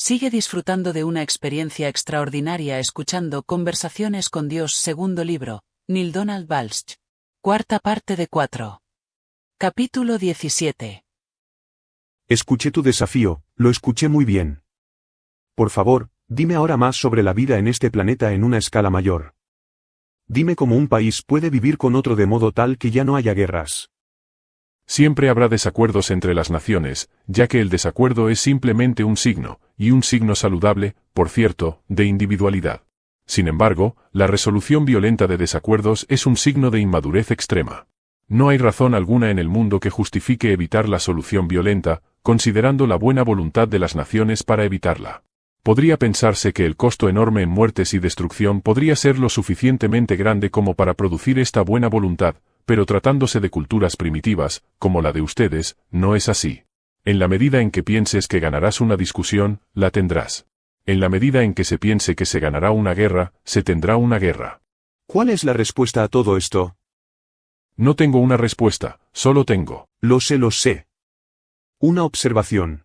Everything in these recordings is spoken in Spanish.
Sigue disfrutando de una experiencia extraordinaria escuchando Conversaciones con Dios, segundo libro, Neale Donald Walsch. Cuarta parte de 4. Capítulo 17. Escuché tu desafío, lo escuché muy bien. Por favor, dime ahora más sobre la vida en este planeta en una escala mayor. Dime cómo un país puede vivir con otro de modo tal que ya no haya guerras. Siempre habrá desacuerdos entre las naciones, ya que el desacuerdo es simplemente un signo, y un signo saludable, por cierto, de individualidad. Sin embargo, la resolución violenta de desacuerdos es un signo de inmadurez extrema. No hay razón alguna en el mundo que justifique evitar la solución violenta, considerando la buena voluntad de las naciones para evitarla. Podría pensarse que el costo enorme en muertes y destrucción podría ser lo suficientemente grande como para producir esta buena voluntad, pero tratándose de culturas primitivas, como la de ustedes, no es así. En la medida en que pienses que ganarás una discusión, la tendrás. En la medida en que se piense que se ganará una guerra, se tendrá una guerra. ¿Cuál es la respuesta a todo esto? No tengo una respuesta, solo tengo. Lo sé. Una observación.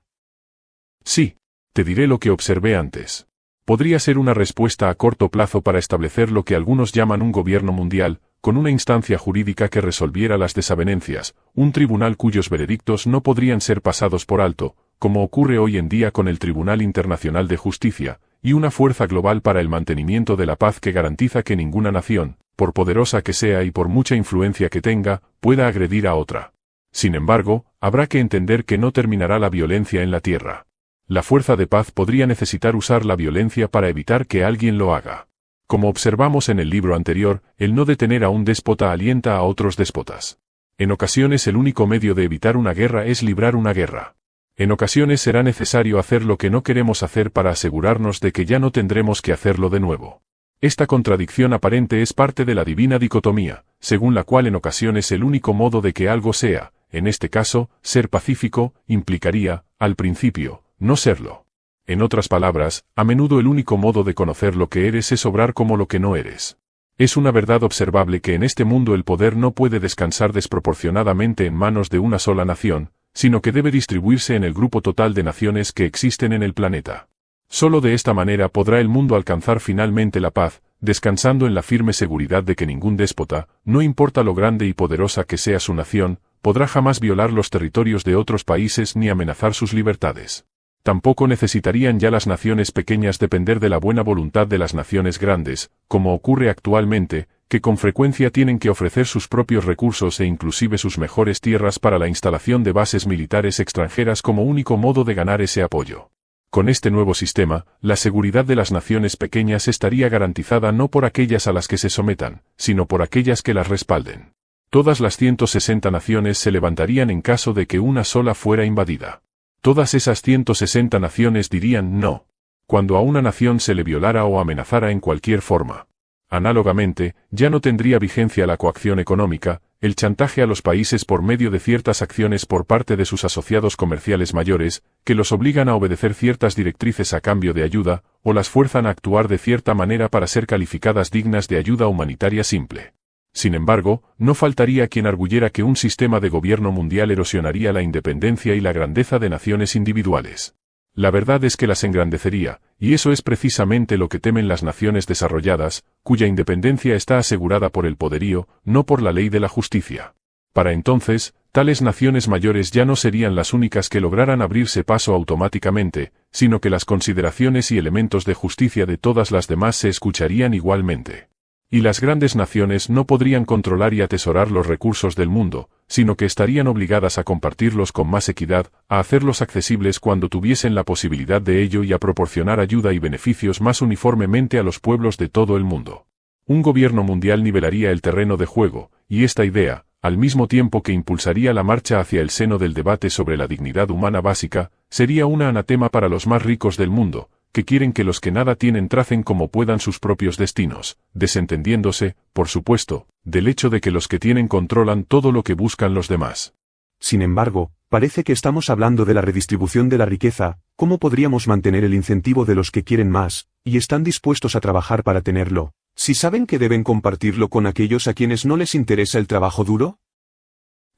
Sí. Te diré lo que observé antes. Podría ser una respuesta a corto plazo para establecer lo que algunos llaman un gobierno mundial, con una instancia jurídica que resolviera las desavenencias, un tribunal cuyos veredictos no podrían ser pasados por alto, como ocurre hoy en día con el Tribunal Internacional de Justicia, y una fuerza global para el mantenimiento de la paz que garantiza que ninguna nación, por poderosa que sea y por mucha influencia que tenga, pueda agredir a otra. Sin embargo, habrá que entender que no terminará la violencia en la tierra. La fuerza de paz podría necesitar usar la violencia para evitar que alguien lo haga. Como observamos en el libro anterior, el no detener a un déspota alienta a otros déspotas. En ocasiones el único medio de evitar una guerra es librar una guerra. En ocasiones será necesario hacer lo que no queremos hacer para asegurarnos de que ya no tendremos que hacerlo de nuevo. Esta contradicción aparente es parte de la divina dicotomía, según la cual en ocasiones el único modo de que algo sea, en este caso, ser pacífico, implicaría, al principio, no serlo. En otras palabras, a menudo el único modo de conocer lo que eres es obrar como lo que no eres. Es una verdad observable que en este mundo el poder no puede descansar desproporcionadamente en manos de una sola nación, sino que debe distribuirse en el grupo total de naciones que existen en el planeta. Solo de esta manera podrá el mundo alcanzar finalmente la paz, descansando en la firme seguridad de que ningún déspota, no importa lo grande y poderosa que sea su nación, podrá jamás violar los territorios de otros países ni amenazar sus libertades. Tampoco necesitarían ya las naciones pequeñas depender de la buena voluntad de las naciones grandes, como ocurre actualmente, que con frecuencia tienen que ofrecer sus propios recursos e inclusive sus mejores tierras para la instalación de bases militares extranjeras como único modo de ganar ese apoyo. Con este nuevo sistema, la seguridad de las naciones pequeñas estaría garantizada no por aquellas a las que se sometan, sino por aquellas que las respalden. Todas las 160 naciones se levantarían en caso de que una sola fuera invadida. Todas esas 160 naciones dirían no, cuando a una nación se le violara o amenazara en cualquier forma. Análogamente, ya no tendría vigencia la coacción económica, el chantaje a los países por medio de ciertas acciones por parte de sus asociados comerciales mayores, que los obligan a obedecer ciertas directrices a cambio de ayuda, o las fuerzan a actuar de cierta manera para ser calificadas dignas de ayuda humanitaria simple. Sin embargo, no faltaría quien arguyera que un sistema de gobierno mundial erosionaría la independencia y la grandeza de naciones individuales. La verdad es que las engrandecería, y eso es precisamente lo que temen las naciones desarrolladas, cuya independencia está asegurada por el poderío, no por la ley de la justicia. Para entonces, tales naciones mayores ya no serían las únicas que lograran abrirse paso automáticamente, sino que las consideraciones y elementos de justicia de todas las demás se escucharían igualmente. Y las grandes naciones no podrían controlar y atesorar los recursos del mundo, sino que estarían obligadas a compartirlos con más equidad, a hacerlos accesibles cuando tuviesen la posibilidad de ello y a proporcionar ayuda y beneficios más uniformemente a los pueblos de todo el mundo. Un gobierno mundial nivelaría el terreno de juego, y esta idea, al mismo tiempo que impulsaría la marcha hacia el seno del debate sobre la dignidad humana básica, sería una anatema para los más ricos del mundo, que quieren que los que nada tienen tracen como puedan sus propios destinos, desentendiéndose, por supuesto, del hecho de que los que tienen controlan todo lo que buscan los demás. Sin embargo, parece que estamos hablando de la redistribución de la riqueza. ¿Cómo podríamos mantener el incentivo de los que quieren más, y están dispuestos a trabajar para tenerlo, si saben que deben compartirlo con aquellos a quienes no les interesa el trabajo duro?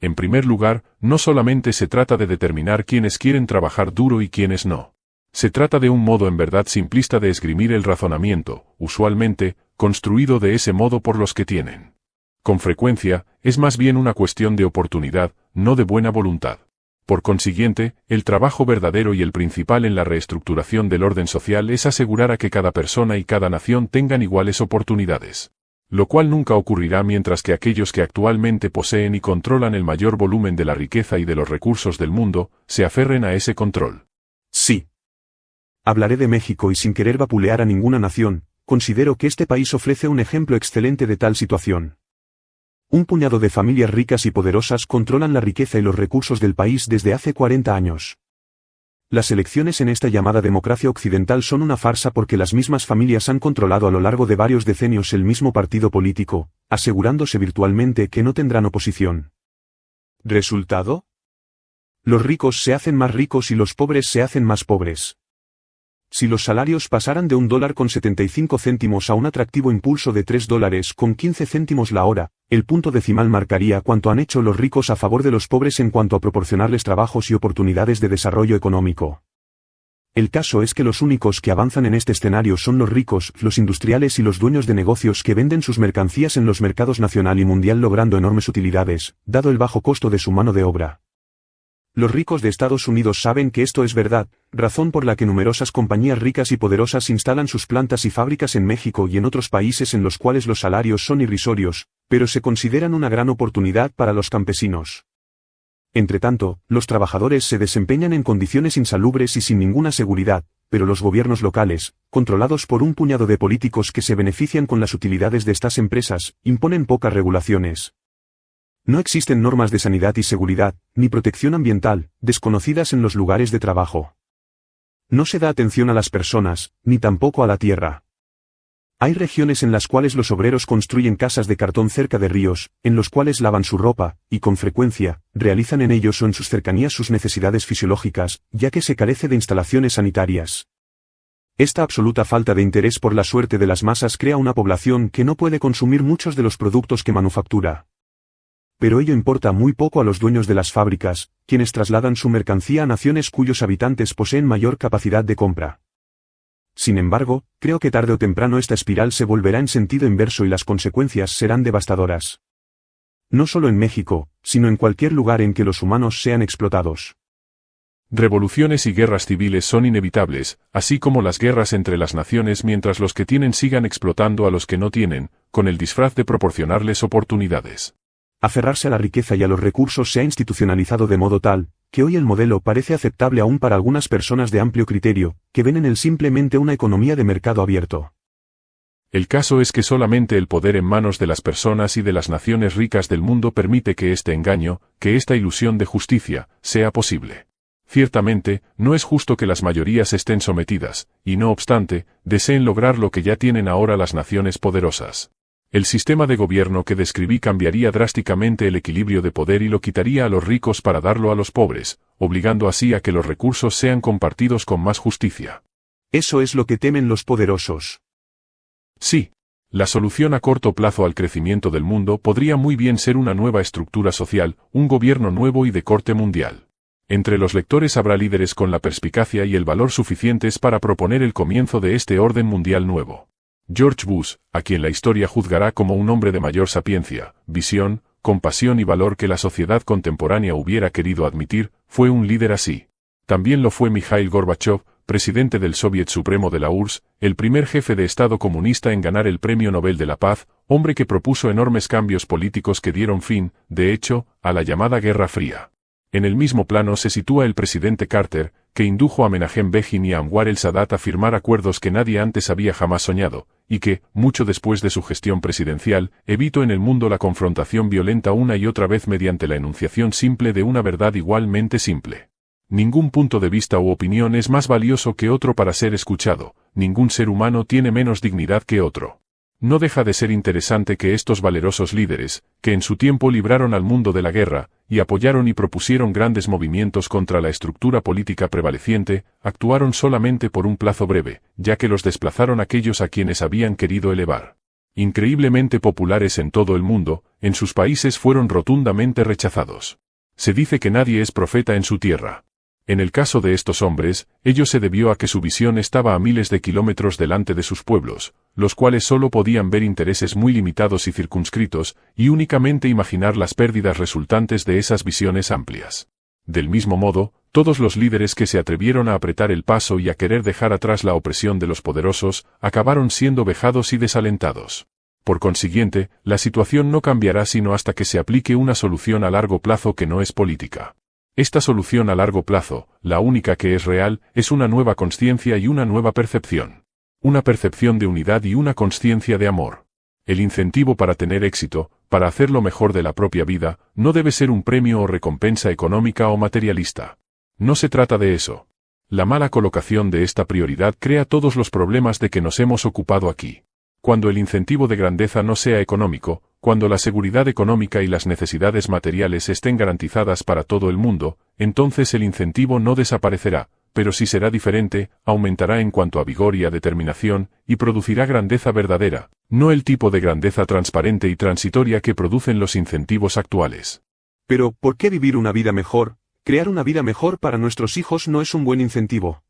En primer lugar, no solamente se trata de determinar quiénes quieren trabajar duro y quiénes no. Se trata de un modo en verdad simplista de esgrimir el razonamiento, usualmente, construido de ese modo por los que tienen. Con frecuencia, es más bien una cuestión de oportunidad, no de buena voluntad. Por consiguiente, el trabajo verdadero y el principal en la reestructuración del orden social es asegurar a que cada persona y cada nación tengan iguales oportunidades. Lo cual nunca ocurrirá mientras que aquellos que actualmente poseen y controlan el mayor volumen de la riqueza y de los recursos del mundo, se aferren a ese control. Sí. Hablaré de México y sin querer vapulear a ninguna nación, considero que este país ofrece un ejemplo excelente de tal situación. Un puñado de familias ricas y poderosas controlan la riqueza y los recursos del país desde hace 40 años. Las elecciones en esta llamada democracia occidental son una farsa porque las mismas familias han controlado a lo largo de varios decenios el mismo partido político, asegurándose virtualmente que no tendrán oposición. ¿Resultado? Los ricos se hacen más ricos y los pobres se hacen más pobres. Si los salarios pasaran de $1,75 a un atractivo impulso de $3,15 la hora, el punto decimal marcaría cuánto han hecho los ricos a favor de los pobres en cuanto a proporcionarles trabajos y oportunidades de desarrollo económico. El caso es que los únicos que avanzan en este escenario son los ricos, los industriales y los dueños de negocios que venden sus mercancías en los mercados nacional y mundial logrando enormes utilidades, dado el bajo costo de su mano de obra. Los ricos de Estados Unidos saben que esto es verdad, razón por la que numerosas compañías ricas y poderosas instalan sus plantas y fábricas en México y en otros países en los cuales los salarios son irrisorios, pero se consideran una gran oportunidad para los campesinos. Entretanto, los trabajadores se desempeñan en condiciones insalubres y sin ninguna seguridad, pero los gobiernos locales, controlados por un puñado de políticos que se benefician con las utilidades de estas empresas, imponen pocas regulaciones. No existen normas de sanidad y seguridad, ni protección ambiental, desconocidas en los lugares de trabajo. No se da atención a las personas, ni tampoco a la tierra. Hay regiones en las cuales los obreros construyen casas de cartón cerca de ríos, en los cuales lavan su ropa, y con frecuencia, realizan en ellos o en sus cercanías sus necesidades fisiológicas, ya que se carece de instalaciones sanitarias. Esta absoluta falta de interés por la suerte de las masas crea una población que no puede consumir muchos de los productos que manufactura. Pero ello importa muy poco a los dueños de las fábricas, quienes trasladan su mercancía a naciones cuyos habitantes poseen mayor capacidad de compra. Sin embargo, creo que tarde o temprano esta espiral se volverá en sentido inverso y las consecuencias serán devastadoras. No solo en México, sino en cualquier lugar en que los humanos sean explotados. Revoluciones y guerras civiles son inevitables, así como las guerras entre las naciones mientras los que tienen sigan explotando a los que no tienen, con el disfraz de proporcionarles oportunidades. Aferrarse a la riqueza y a los recursos se ha institucionalizado de modo tal, que hoy el modelo parece aceptable aún para algunas personas de amplio criterio, que ven en él simplemente una economía de mercado abierto. El caso es que solamente el poder en manos de las personas y de las naciones ricas del mundo permite que este engaño, que esta ilusión de justicia, sea posible. Ciertamente, no es justo que las mayorías estén sometidas, y no obstante, deseen lograr lo que ya tienen ahora las naciones poderosas. El sistema de gobierno que describí cambiaría drásticamente el equilibrio de poder y lo quitaría a los ricos para darlo a los pobres, obligando así a que los recursos sean compartidos con más justicia. Eso es lo que temen los poderosos. Sí. La solución a corto plazo al crecimiento del mundo podría muy bien ser una nueva estructura social, un gobierno nuevo y de corte mundial. Entre los lectores habrá líderes con la perspicacia y el valor suficientes para proponer el comienzo de este orden mundial nuevo. George Bush, a quien la historia juzgará como un hombre de mayor sapiencia, visión, compasión y valor que la sociedad contemporánea hubiera querido admitir, fue un líder así. También lo fue Mikhail Gorbachev, presidente del Soviet Supremo de la URSS, el primer jefe de Estado comunista en ganar el Premio Nobel de la Paz, hombre que propuso enormes cambios políticos que dieron fin, de hecho, a la llamada Guerra Fría. En el mismo plano se sitúa el presidente Carter, que indujo a Menachem Begin y a Anwar el-Sadat a firmar acuerdos que nadie antes había jamás soñado, y que, mucho después de su gestión presidencial, evitó en el mundo la confrontación violenta una y otra vez mediante la enunciación simple de una verdad igualmente simple. Ningún punto de vista u opinión es más valioso que otro para ser escuchado, ningún ser humano tiene menos dignidad que otro. No deja de ser interesante que estos valerosos líderes, que en su tiempo libraron al mundo de la guerra, y apoyaron y propusieron grandes movimientos contra la estructura política prevaleciente, actuaron solamente por un plazo breve, ya que los desplazaron aquellos a quienes habían querido elevar. Increíblemente populares en todo el mundo, en sus países fueron rotundamente rechazados. Se dice que nadie es profeta en su tierra. En el caso de estos hombres, ello se debió a que su visión estaba a miles de kilómetros delante de sus pueblos, los cuales solo podían ver intereses muy limitados y circunscritos, y únicamente imaginar las pérdidas resultantes de esas visiones amplias. Del mismo modo, todos los líderes que se atrevieron a apretar el paso y a querer dejar atrás la opresión de los poderosos, acabaron siendo vejados y desalentados. Por consiguiente, la situación no cambiará sino hasta que se aplique una solución a largo plazo que no es política. Esta solución a largo plazo, la única que es real, es una nueva consciencia y una nueva percepción. Una percepción de unidad y una consciencia de amor. El incentivo para tener éxito, para hacer lo mejor de la propia vida, no debe ser un premio o recompensa económica o materialista. No se trata de eso. La mala colocación de esta prioridad crea todos los problemas de que nos hemos ocupado aquí. Cuando el incentivo de grandeza no sea económico, cuando la seguridad económica y las necesidades materiales estén garantizadas para todo el mundo, entonces el incentivo no desaparecerá, pero sí será diferente, aumentará en cuanto a vigor y a determinación, y producirá grandeza verdadera, no el tipo de grandeza transparente y transitoria que producen los incentivos actuales. Pero, ¿por qué vivir una vida mejor? Crear una vida mejor para nuestros hijos no es un buen incentivo.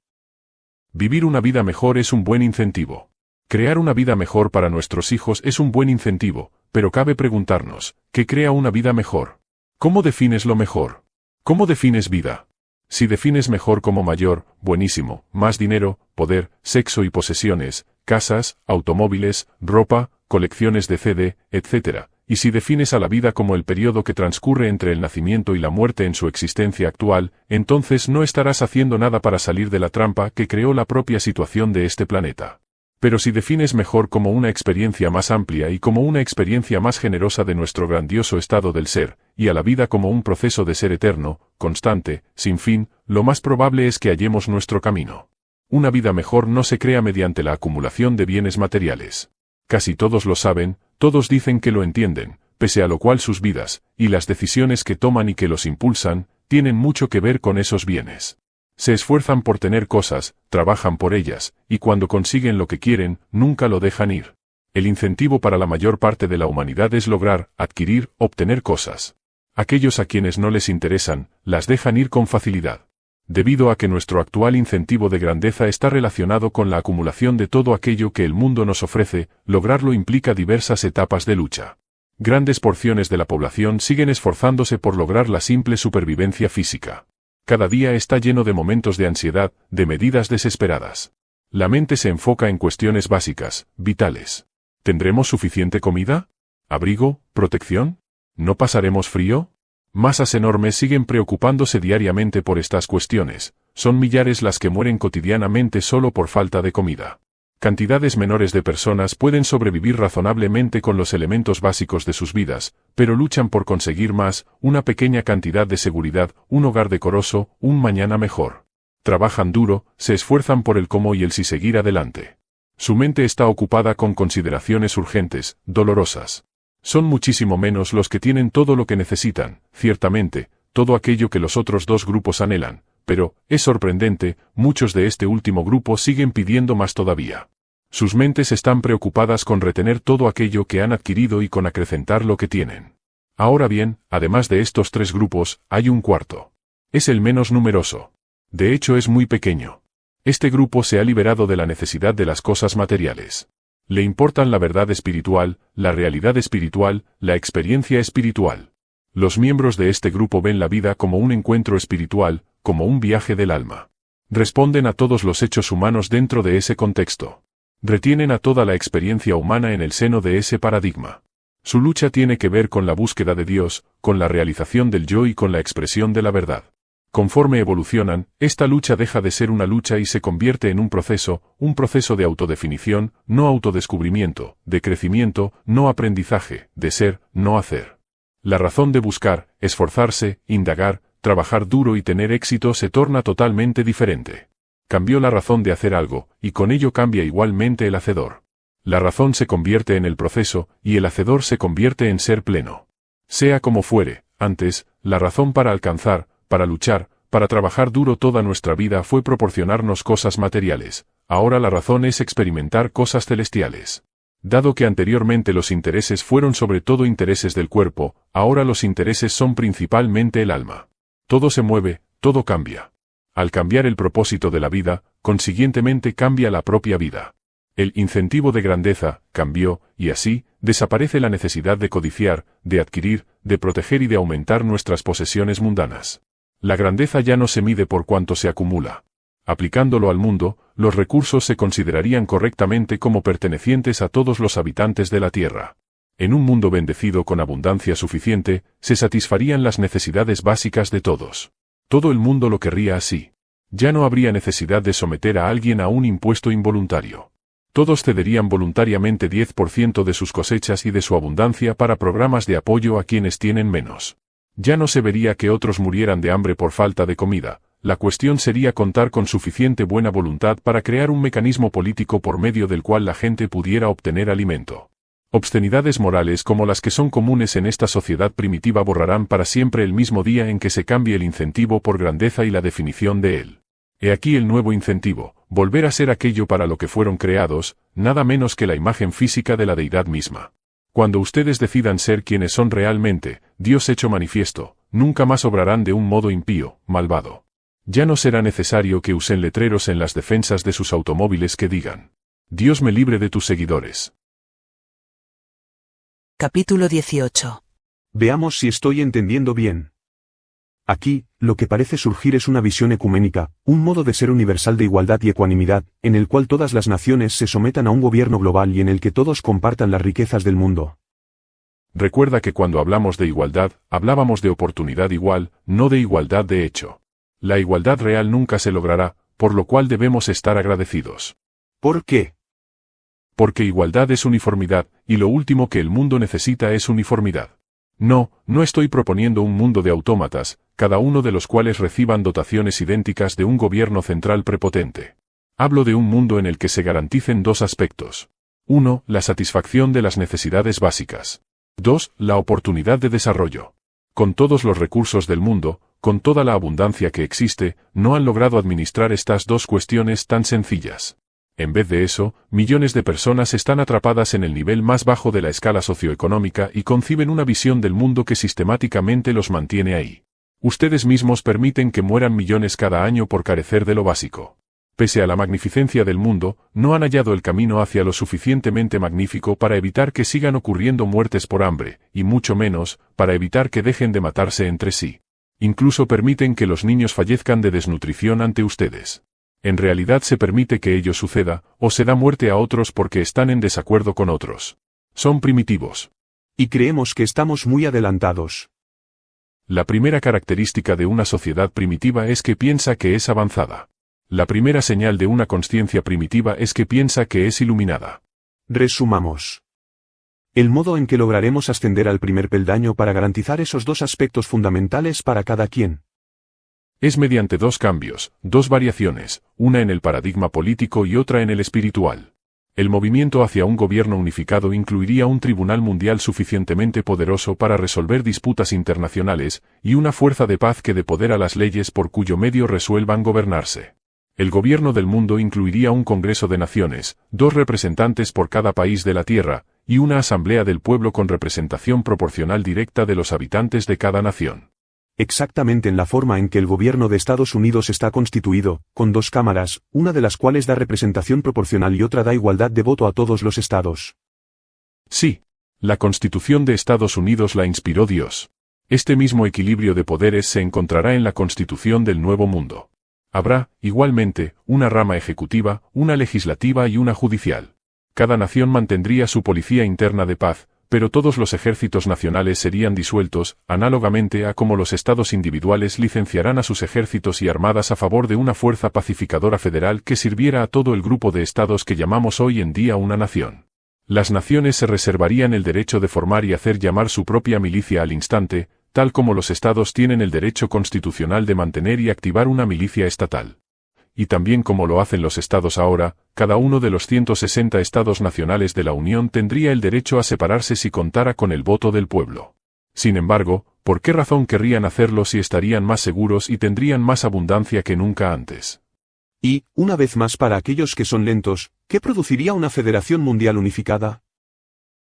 Vivir una vida mejor es un buen incentivo. Crear una vida mejor para nuestros hijos es un buen incentivo, pero cabe preguntarnos, ¿qué crea una vida mejor? ¿Cómo defines lo mejor? ¿Cómo defines vida? Si defines mejor como mayor, buenísimo, más dinero, poder, sexo y posesiones, casas, automóviles, ropa, colecciones de CD, etc. Y si defines a la vida como el periodo que transcurre entre el nacimiento y la muerte en su existencia actual, entonces no estarás haciendo nada para salir de la trampa que creó la propia situación de este planeta. Pero si defines mejor como una experiencia más amplia y como una experiencia más generosa de nuestro grandioso estado del ser, y a la vida como un proceso de ser eterno, constante, sin fin, lo más probable es que hallemos nuestro camino. Una vida mejor no se crea mediante la acumulación de bienes materiales. Casi todos lo saben, todos dicen que lo entienden, pese a lo cual sus vidas, y las decisiones que toman y que los impulsan, tienen mucho que ver con esos bienes. Se esfuerzan por tener cosas, trabajan por ellas, y cuando consiguen lo que quieren, nunca lo dejan ir. El incentivo para la mayor parte de la humanidad es lograr, adquirir, obtener cosas. Aquellos a quienes no les interesan, las dejan ir con facilidad. Debido a que nuestro actual incentivo de grandeza está relacionado con la acumulación de todo aquello que el mundo nos ofrece, lograrlo implica diversas etapas de lucha. Grandes porciones de la población siguen esforzándose por lograr la simple supervivencia física. Cada día está lleno de momentos de ansiedad, de medidas desesperadas. La mente se enfoca en cuestiones básicas, vitales. ¿Tendremos suficiente comida? ¿Abrigo? ¿Protección? ¿No pasaremos frío? Masas enormes siguen preocupándose diariamente por estas cuestiones. Son millares las que mueren cotidianamente solo por falta de comida. Cantidades menores de personas pueden sobrevivir razonablemente con los elementos básicos de sus vidas, pero luchan por conseguir más, una pequeña cantidad de seguridad, un hogar decoroso, un mañana mejor. Trabajan duro, se esfuerzan por el cómo y el si seguir adelante. Su mente está ocupada con consideraciones urgentes, dolorosas. Son muchísimo menos los que tienen todo lo que necesitan, ciertamente, todo aquello que los otros dos grupos anhelan. Pero, es sorprendente, muchos de este último grupo siguen pidiendo más todavía. Sus mentes están preocupadas con retener todo aquello que han adquirido y con acrecentar lo que tienen. Ahora bien, además de estos tres grupos, hay un cuarto. Es el menos numeroso. De hecho es muy pequeño. Este grupo se ha liberado de la necesidad de las cosas materiales. Le importan la verdad espiritual, la realidad espiritual, la experiencia espiritual. Los miembros de este grupo ven la vida como un encuentro espiritual, como un viaje del alma. Responden a todos los hechos humanos dentro de ese contexto. Retienen a toda la experiencia humana en el seno de ese paradigma. Su lucha tiene que ver con la búsqueda de Dios, con la realización del yo y con la expresión de la verdad. Conforme evolucionan, esta lucha deja de ser una lucha y se convierte en un proceso de autodefinición, no autodescubrimiento, de crecimiento, no aprendizaje, de ser, no hacer. La razón de buscar, esforzarse, indagar, trabajar duro y tener éxito se torna totalmente diferente. Cambió la razón de hacer algo, y con ello cambia igualmente el hacedor. La razón se convierte en el proceso, y el hacedor se convierte en ser pleno. Sea como fuere, antes, la razón para alcanzar, para luchar, para trabajar duro toda nuestra vida fue proporcionarnos cosas materiales, ahora la razón es experimentar cosas celestiales. Dado que anteriormente los intereses fueron sobre todo intereses del cuerpo, ahora los intereses son principalmente el alma. Todo se mueve, todo cambia. Al cambiar el propósito de la vida, consiguientemente cambia la propia vida. El incentivo de grandeza cambió, y así, desaparece la necesidad de codiciar, de adquirir, de proteger y de aumentar nuestras posesiones mundanas. La grandeza ya no se mide por cuánto se acumula. Aplicándolo al mundo, los recursos se considerarían correctamente como pertenecientes a todos los habitantes de la Tierra. En un mundo bendecido con abundancia suficiente, se satisfarían las necesidades básicas de todos. Todo el mundo lo querría así. Ya no habría necesidad de someter a alguien a un impuesto involuntario. Todos cederían voluntariamente 10% de sus cosechas y de su abundancia para programas de apoyo a quienes tienen menos. Ya no se vería que otros murieran de hambre por falta de comida. La cuestión sería contar con suficiente buena voluntad para crear un mecanismo político por medio del cual la gente pudiera obtener alimento. Obscenidades morales como las que son comunes en esta sociedad primitiva borrarán para siempre el mismo día en que se cambie el incentivo por grandeza y la definición de él. He aquí el nuevo incentivo, volver a ser aquello para lo que fueron creados, nada menos que la imagen física de la deidad misma. Cuando ustedes decidan ser quienes son realmente, Dios hecho manifiesto, nunca más obrarán de un modo impío, malvado. Ya no será necesario que usen letreros en las defensas de sus automóviles que digan: Dios me libre de tus seguidores. Capítulo 18. Veamos si estoy entendiendo bien. Aquí, lo que parece surgir es una visión ecuménica, un modo de ser universal de igualdad y ecuanimidad, en el cual todas las naciones se sometan a un gobierno global y en el que todos compartan las riquezas del mundo. Recuerda que cuando hablamos de igualdad, hablábamos de oportunidad igual, no de igualdad de hecho. La igualdad real nunca se logrará, por lo cual debemos estar agradecidos. ¿Por qué? Porque igualdad es uniformidad, y lo último que el mundo necesita es uniformidad. No estoy proponiendo un mundo de autómatas, cada uno de los cuales reciban dotaciones idénticas de un gobierno central prepotente. Hablo de un mundo en el que se garanticen dos aspectos. 1. La satisfacción de las necesidades básicas. 2. La oportunidad de desarrollo. Con todos los recursos del mundo, con toda la abundancia que existe, no han logrado administrar estas dos cuestiones tan sencillas. En vez de eso, millones de personas están atrapadas en el nivel más bajo de la escala socioeconómica y conciben una visión del mundo que sistemáticamente los mantiene ahí. Ustedes mismos permiten que mueran millones cada año por carecer de lo básico. Pese a la magnificencia del mundo, no han hallado el camino hacia lo suficientemente magnífico para evitar que sigan ocurriendo muertes por hambre, y mucho menos, para evitar que dejen de matarse entre sí. Incluso permiten que los niños fallezcan de desnutrición ante ustedes. En realidad se permite que ello suceda, o se da muerte a otros porque están en desacuerdo con otros. Son primitivos. Y creemos que estamos muy adelantados. La primera característica de una sociedad primitiva es que piensa que es avanzada. La primera señal de una consciencia primitiva es que piensa que es iluminada. Resumamos. El modo en que lograremos ascender al primer peldaño para garantizar esos dos aspectos fundamentales para cada quien. Es mediante dos cambios, dos variaciones, una en el paradigma político y otra en el espiritual. El movimiento hacia un gobierno unificado incluiría un tribunal mundial suficientemente poderoso para resolver disputas internacionales, y una fuerza de paz que dé poder a las leyes por cuyo medio resuelvan gobernarse. El gobierno del mundo incluiría un Congreso de Naciones, dos representantes por cada país de la Tierra, y una Asamblea del Pueblo con representación proporcional directa de los habitantes de cada nación. Exactamente en la forma en que el gobierno de Estados Unidos está constituido, con dos cámaras, una de las cuales da representación proporcional y otra da igualdad de voto a todos los estados. Sí, la Constitución de Estados Unidos la inspiró Dios. Este mismo equilibrio de poderes se encontrará en la Constitución del Nuevo Mundo. Habrá, igualmente, una rama ejecutiva, una legislativa y una judicial. Cada nación mantendría su policía interna de paz, pero todos los ejércitos nacionales serían disueltos, análogamente a como los estados individuales licenciarán a sus ejércitos y armadas a favor de una fuerza pacificadora federal que sirviera a todo el grupo de estados que llamamos hoy en día una nación. Las naciones se reservarían el derecho de formar y hacer llamar su propia milicia al instante, tal como los estados tienen el derecho constitucional de mantener y activar una milicia estatal. Y también como lo hacen los estados ahora, cada uno de los 160 estados nacionales de la Unión tendría el derecho a separarse si contara con el voto del pueblo. Sin embargo, ¿por qué razón querrían hacerlo si estarían más seguros y tendrían más abundancia que nunca antes? Y, una vez más para aquellos que son lentos, ¿qué produciría una federación mundial unificada?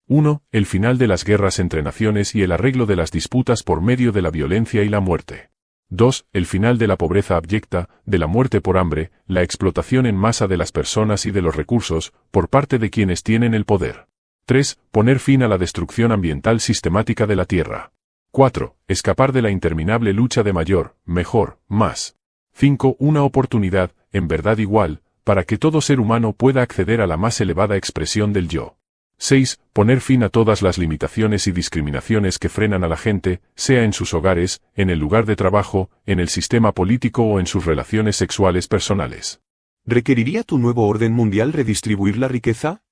1. El final de las guerras entre naciones y el arreglo de las disputas por medio de la violencia y la muerte. 2. El final de la pobreza abyecta, de la muerte por hambre, la explotación en masa de las personas y de los recursos, por parte de quienes tienen el poder. 3. Poner fin a la destrucción ambiental sistemática de la Tierra. 4. Escapar de la interminable lucha de mayor, mejor, más. 5. Una oportunidad, en verdad igual, para que todo ser humano pueda acceder a la más elevada expresión del yo. 6. Poner fin a todas las limitaciones y discriminaciones que frenan a la gente, sea en sus hogares, en el lugar de trabajo, en el sistema político o en sus relaciones sexuales personales. ¿Requeriría tu nuevo orden mundial redistribuir la riqueza?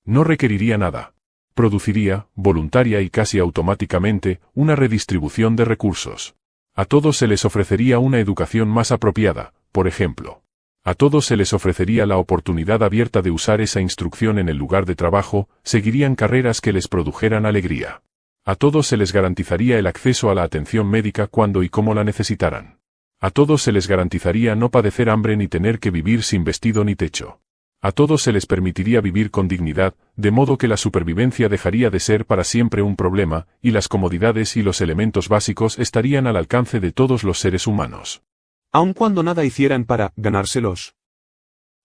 No requeriría nada. Produciría, voluntaria y casi automáticamente, una redistribución de recursos. A todos se les ofrecería una educación más apropiada, por ejemplo. A todos se les ofrecería la oportunidad abierta de usar esa instrucción en el lugar de trabajo, seguirían carreras que les produjeran alegría. A todos se les garantizaría el acceso a la atención médica cuando y como la necesitaran. A todos se les garantizaría no padecer hambre ni tener que vivir sin vestido ni techo. A todos se les permitiría vivir con dignidad, de modo que la supervivencia dejaría de ser para siempre un problema, y las comodidades y los elementos básicos estarían al alcance de todos los seres humanos. Aun cuando nada hicieran para ganárselos.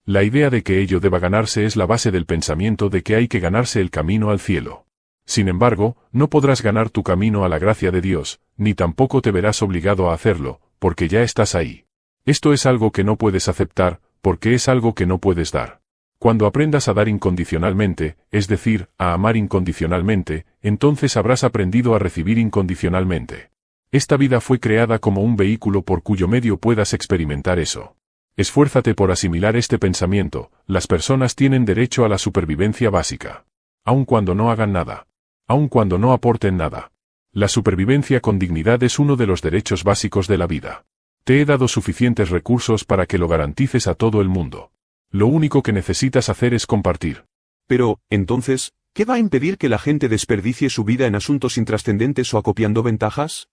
La idea de que ello deba ganarse es la base del pensamiento de que hay que ganarse el camino al cielo. Sin embargo, no podrás ganar tu camino a la gracia de Dios, ni tampoco te verás obligado a hacerlo, porque ya estás ahí. Esto es algo que no puedes aceptar, porque es algo que no puedes dar. Cuando aprendas a dar incondicionalmente, es decir, a amar incondicionalmente, entonces habrás aprendido a recibir incondicionalmente. Esta vida fue creada como un vehículo por cuyo medio puedas experimentar eso. Esfuérzate por asimilar este pensamiento: las personas tienen derecho a la supervivencia básica. Aun cuando no hagan nada. Aun cuando no aporten nada. La supervivencia con dignidad es uno de los derechos básicos de la vida. Te he dado suficientes recursos para que lo garantices a todo el mundo. Lo único que necesitas hacer es compartir. Pero, entonces, ¿qué va a impedir que la gente desperdicie su vida en asuntos intrascendentes o acopiando ventajas?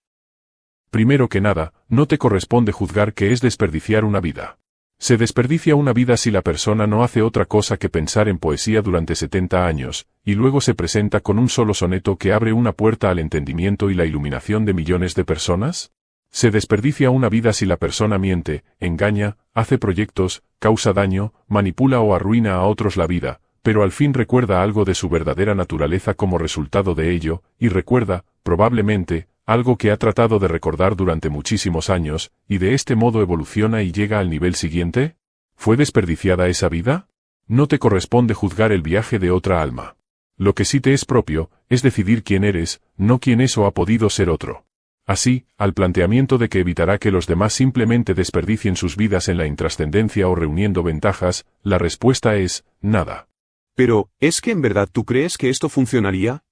Primero que nada, no te corresponde juzgar qué es desperdiciar una vida. Se desperdicia una vida si la persona no hace otra cosa que pensar en poesía durante 70 años, y luego se presenta con un solo soneto que abre una puerta al entendimiento y la iluminación de millones de personas. Se desperdicia una vida si la persona miente, engaña, hace proyectos, causa daño, manipula o arruina a otros la vida, pero al fin recuerda algo de su verdadera naturaleza como resultado de ello, y recuerda, probablemente, algo que ha tratado de recordar durante muchísimos años, y de este modo evoluciona y llega al nivel siguiente. ¿Fue desperdiciada esa vida? No te corresponde juzgar el viaje de otra alma. Lo que sí te es propio, es decidir quién eres, no quién es o ha podido ser otro. Así, al planteamiento de que evitará que los demás simplemente desperdicien sus vidas en la intrascendencia o reuniendo ventajas, la respuesta es, nada. Pero, ¿es que en verdad tú crees que esto funcionaría?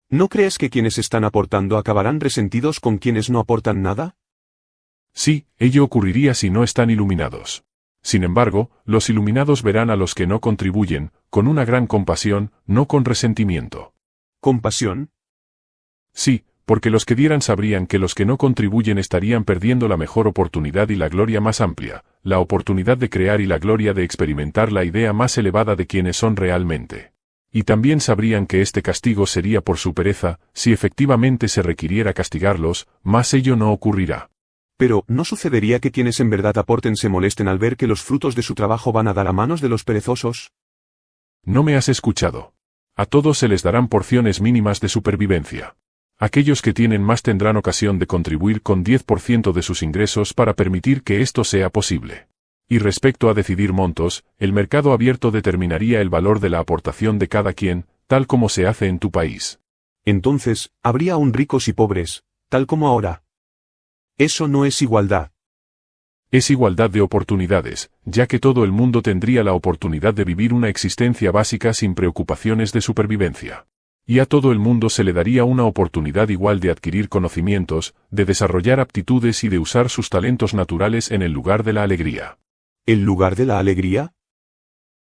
¿No crees que quienes están aportando acabarán resentidos con quienes no aportan nada? Sí, ello ocurriría si no están iluminados. Sin embargo, los iluminados verán a los que no contribuyen, con una gran compasión, no con resentimiento. ¿Compasión? Sí, porque los que dieran sabrían que los que no contribuyen estarían perdiendo la mejor oportunidad y la gloria más amplia, la oportunidad de crear y la gloria de experimentar la idea más elevada de quienes son realmente. Y también sabrían que este castigo sería por su pereza, si efectivamente se requiriera castigarlos, mas ello no ocurrirá. Pero, ¿no sucedería que quienes en verdad aporten se molesten al ver que los frutos de su trabajo van a dar a manos de los perezosos? No me has escuchado. A todos se les darán porciones mínimas de supervivencia. Aquellos que tienen más tendrán ocasión de contribuir con 10% de sus ingresos para permitir que esto sea posible. Y respecto a decidir montos, el mercado abierto determinaría el valor de la aportación de cada quien, tal como se hace en tu país. Entonces, habría aún ricos y pobres, tal como ahora. Eso no es igualdad. Es igualdad de oportunidades, ya que todo el mundo tendría la oportunidad de vivir una existencia básica sin preocupaciones de supervivencia. Y a todo el mundo se le daría una oportunidad igual de adquirir conocimientos, de desarrollar aptitudes y de usar sus talentos naturales en el lugar de la alegría. ¿El lugar de la alegría?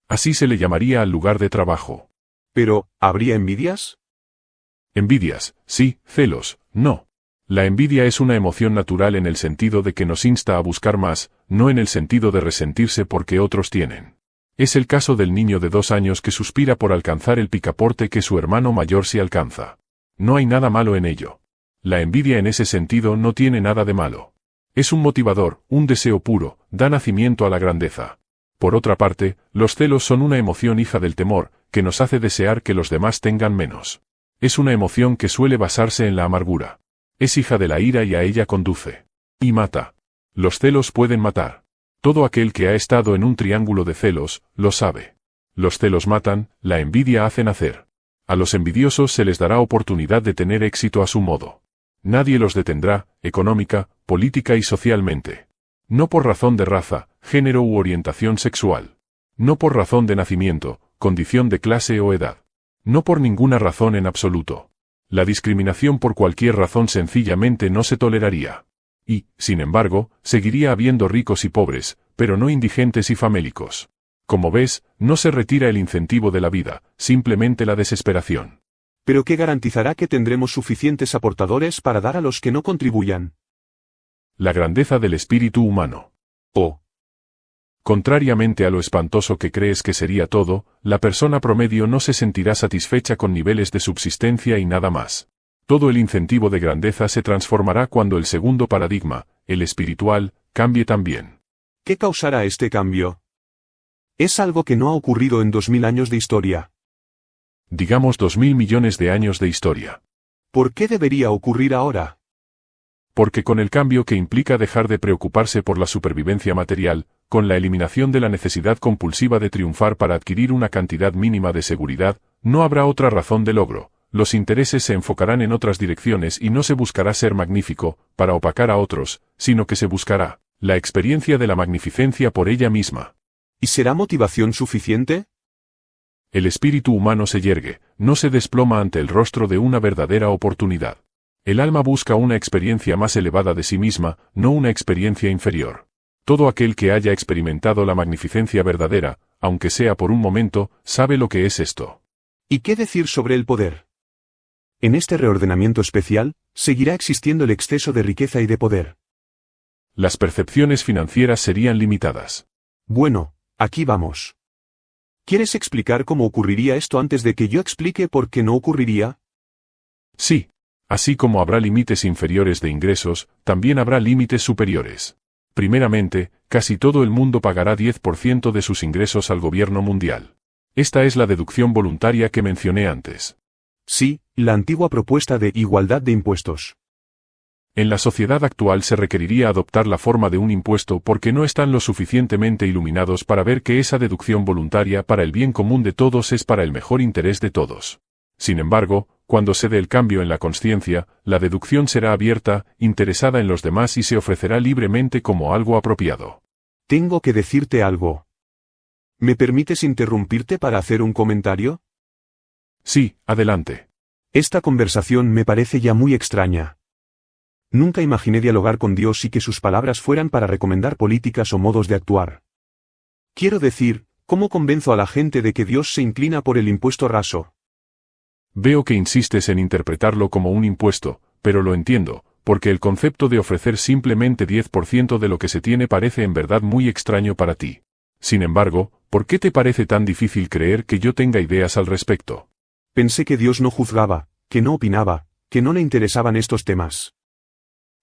Así se le llamaría al lugar de trabajo. Pero, ¿habría envidias? Envidias, sí; celos, no. La envidia es una emoción natural en el sentido de que nos insta a buscar más, no en el sentido de resentirse porque otros tienen. Es el caso del niño de 2 años que suspira por alcanzar el picaporte que su hermano mayor sí alcanza. No hay nada malo en ello. La envidia en ese sentido no tiene nada de malo. Es un motivador, un deseo puro, da nacimiento a la grandeza. Por otra parte, los celos son una emoción hija del temor, que nos hace desear que los demás tengan menos. Es una emoción que suele basarse en la amargura. Es hija de la ira y a ella conduce. Y mata. Los celos pueden matar. Todo aquel que ha estado en un triángulo de celos, lo sabe. Los celos matan, la envidia hace nacer. A los envidiosos se les dará oportunidad de tener éxito a su modo. Nadie los detendrá, económica, política y socialmente. No por razón de raza, género u orientación sexual. No por razón de nacimiento, condición de clase o edad. No por ninguna razón en absoluto. La discriminación por cualquier razón sencillamente no se toleraría. Y, sin embargo, seguiría habiendo ricos y pobres, pero no indigentes y famélicos. Como ves, no se retira el incentivo de la vida, simplemente la desesperación. ¿Pero qué garantizará que tendremos suficientes aportadores para dar a los que no contribuyan? La grandeza del espíritu humano. Oh. Contrariamente a lo espantoso que crees que sería todo, la persona promedio no se sentirá satisfecha con niveles de subsistencia y nada más. Todo el incentivo de grandeza se transformará cuando el segundo paradigma, el espiritual, cambie también. ¿Qué causará este cambio? Es algo que no ha ocurrido en 2000 años de historia. Digamos 2000 millones de años de historia. ¿Por qué debería ocurrir ahora? Porque con el cambio que implica dejar de preocuparse por la supervivencia material, con la eliminación de la necesidad compulsiva de triunfar para adquirir una cantidad mínima de seguridad, no habrá otra razón de logro. Los intereses se enfocarán en otras direcciones y no se buscará ser magnífico, para opacar a otros, sino que se buscará la experiencia de la magnificencia por ella misma. ¿Y será motivación suficiente? El espíritu humano se yergue, no se desploma ante el rostro de una verdadera oportunidad. El alma busca una experiencia más elevada de sí misma, no una experiencia inferior. Todo aquel que haya experimentado la magnificencia verdadera, aunque sea por un momento, sabe lo que es esto. ¿Y qué decir sobre el poder? En este reordenamiento especial, seguirá existiendo el exceso de riqueza y de poder. Las percepciones financieras serían limitadas. Bueno, aquí vamos. ¿Quieres explicar cómo ocurriría esto antes de que yo explique por qué no ocurriría? Sí. Así como habrá límites inferiores de ingresos, también habrá límites superiores. Primeramente, casi todo el mundo pagará 10% de sus ingresos al gobierno mundial. Esta es la deducción voluntaria que mencioné antes. Sí, la antigua propuesta de igualdad de impuestos. En la sociedad actual se requeriría adoptar la forma de un impuesto porque no están lo suficientemente iluminados para ver que esa deducción voluntaria para el bien común de todos es para el mejor interés de todos. Sin embargo, cuando se dé el cambio en la consciencia, la deducción será abierta, interesada en los demás y se ofrecerá libremente como algo apropiado. Tengo que decirte algo. ¿Me permites interrumpirte para hacer un comentario? Sí, adelante. Esta conversación me parece ya muy extraña. Nunca imaginé dialogar con Dios y que sus palabras fueran para recomendar políticas o modos de actuar. Quiero decir, ¿cómo convenzo a la gente de que Dios se inclina por el impuesto raso? Veo que insistes en interpretarlo como un impuesto, pero lo entiendo, porque el concepto de ofrecer simplemente 10% de lo que se tiene parece en verdad muy extraño para ti. Sin embargo, ¿por qué te parece tan difícil creer que yo tenga ideas al respecto? Pensé que Dios no juzgaba, que no opinaba, que no le interesaban estos temas.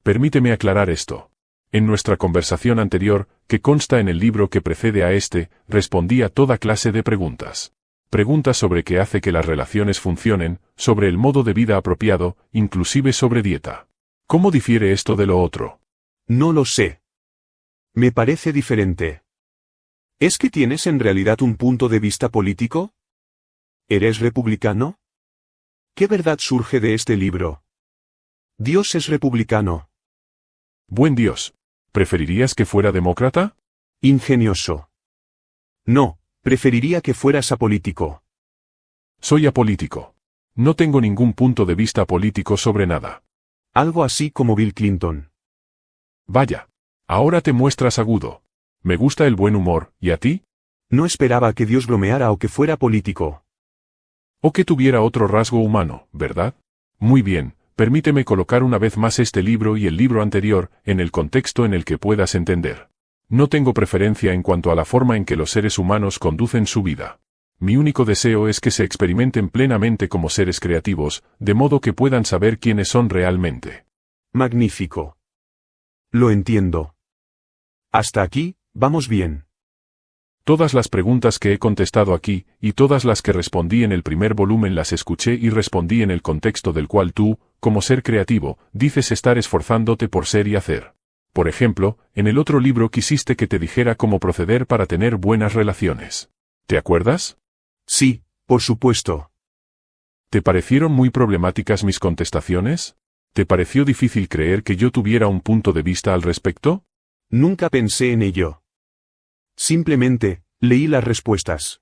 Permíteme aclarar esto. En nuestra conversación anterior, que consta en el libro que precede a este, respondí a toda clase de preguntas. Preguntas sobre qué hace que las relaciones funcionen, sobre el modo de vida apropiado, inclusive sobre dieta. ¿Cómo difiere esto de lo otro? No lo sé. Me parece diferente. ¿Es que tienes en realidad un punto de vista político? ¿Eres republicano? ¿Qué verdad surge de este libro? Dios es republicano. Buen Dios. ¿Preferirías que fuera demócrata? Ingenioso. No, preferiría que fueras apolítico. Soy apolítico. No tengo ningún punto de vista político sobre nada. Algo así como Bill Clinton. Vaya. Ahora te muestras agudo. Me gusta el buen humor, ¿y a ti? No esperaba que Dios bromeara o que fuera político. O que tuviera otro rasgo humano, ¿verdad? Muy bien, permíteme colocar una vez más este libro y el libro anterior, en el contexto en el que puedas entender. No tengo preferencia en cuanto a la forma en que los seres humanos conducen su vida. Mi único deseo es que se experimenten plenamente como seres creativos, de modo que puedan saber quiénes son realmente. Magnífico. Lo entiendo. Hasta aquí, vamos bien. Todas las preguntas que he contestado aquí, y todas las que respondí en el primer volumen las escuché y respondí en el contexto del cual tú, como ser creativo, dices estar esforzándote por ser y hacer. Por ejemplo, en el otro libro quisiste que te dijera cómo proceder para tener buenas relaciones. ¿Te acuerdas? Sí, por supuesto. ¿Te parecieron muy problemáticas mis contestaciones? ¿Te pareció difícil creer que yo tuviera un punto de vista al respecto? Nunca pensé en ello. Simplemente, leí las respuestas.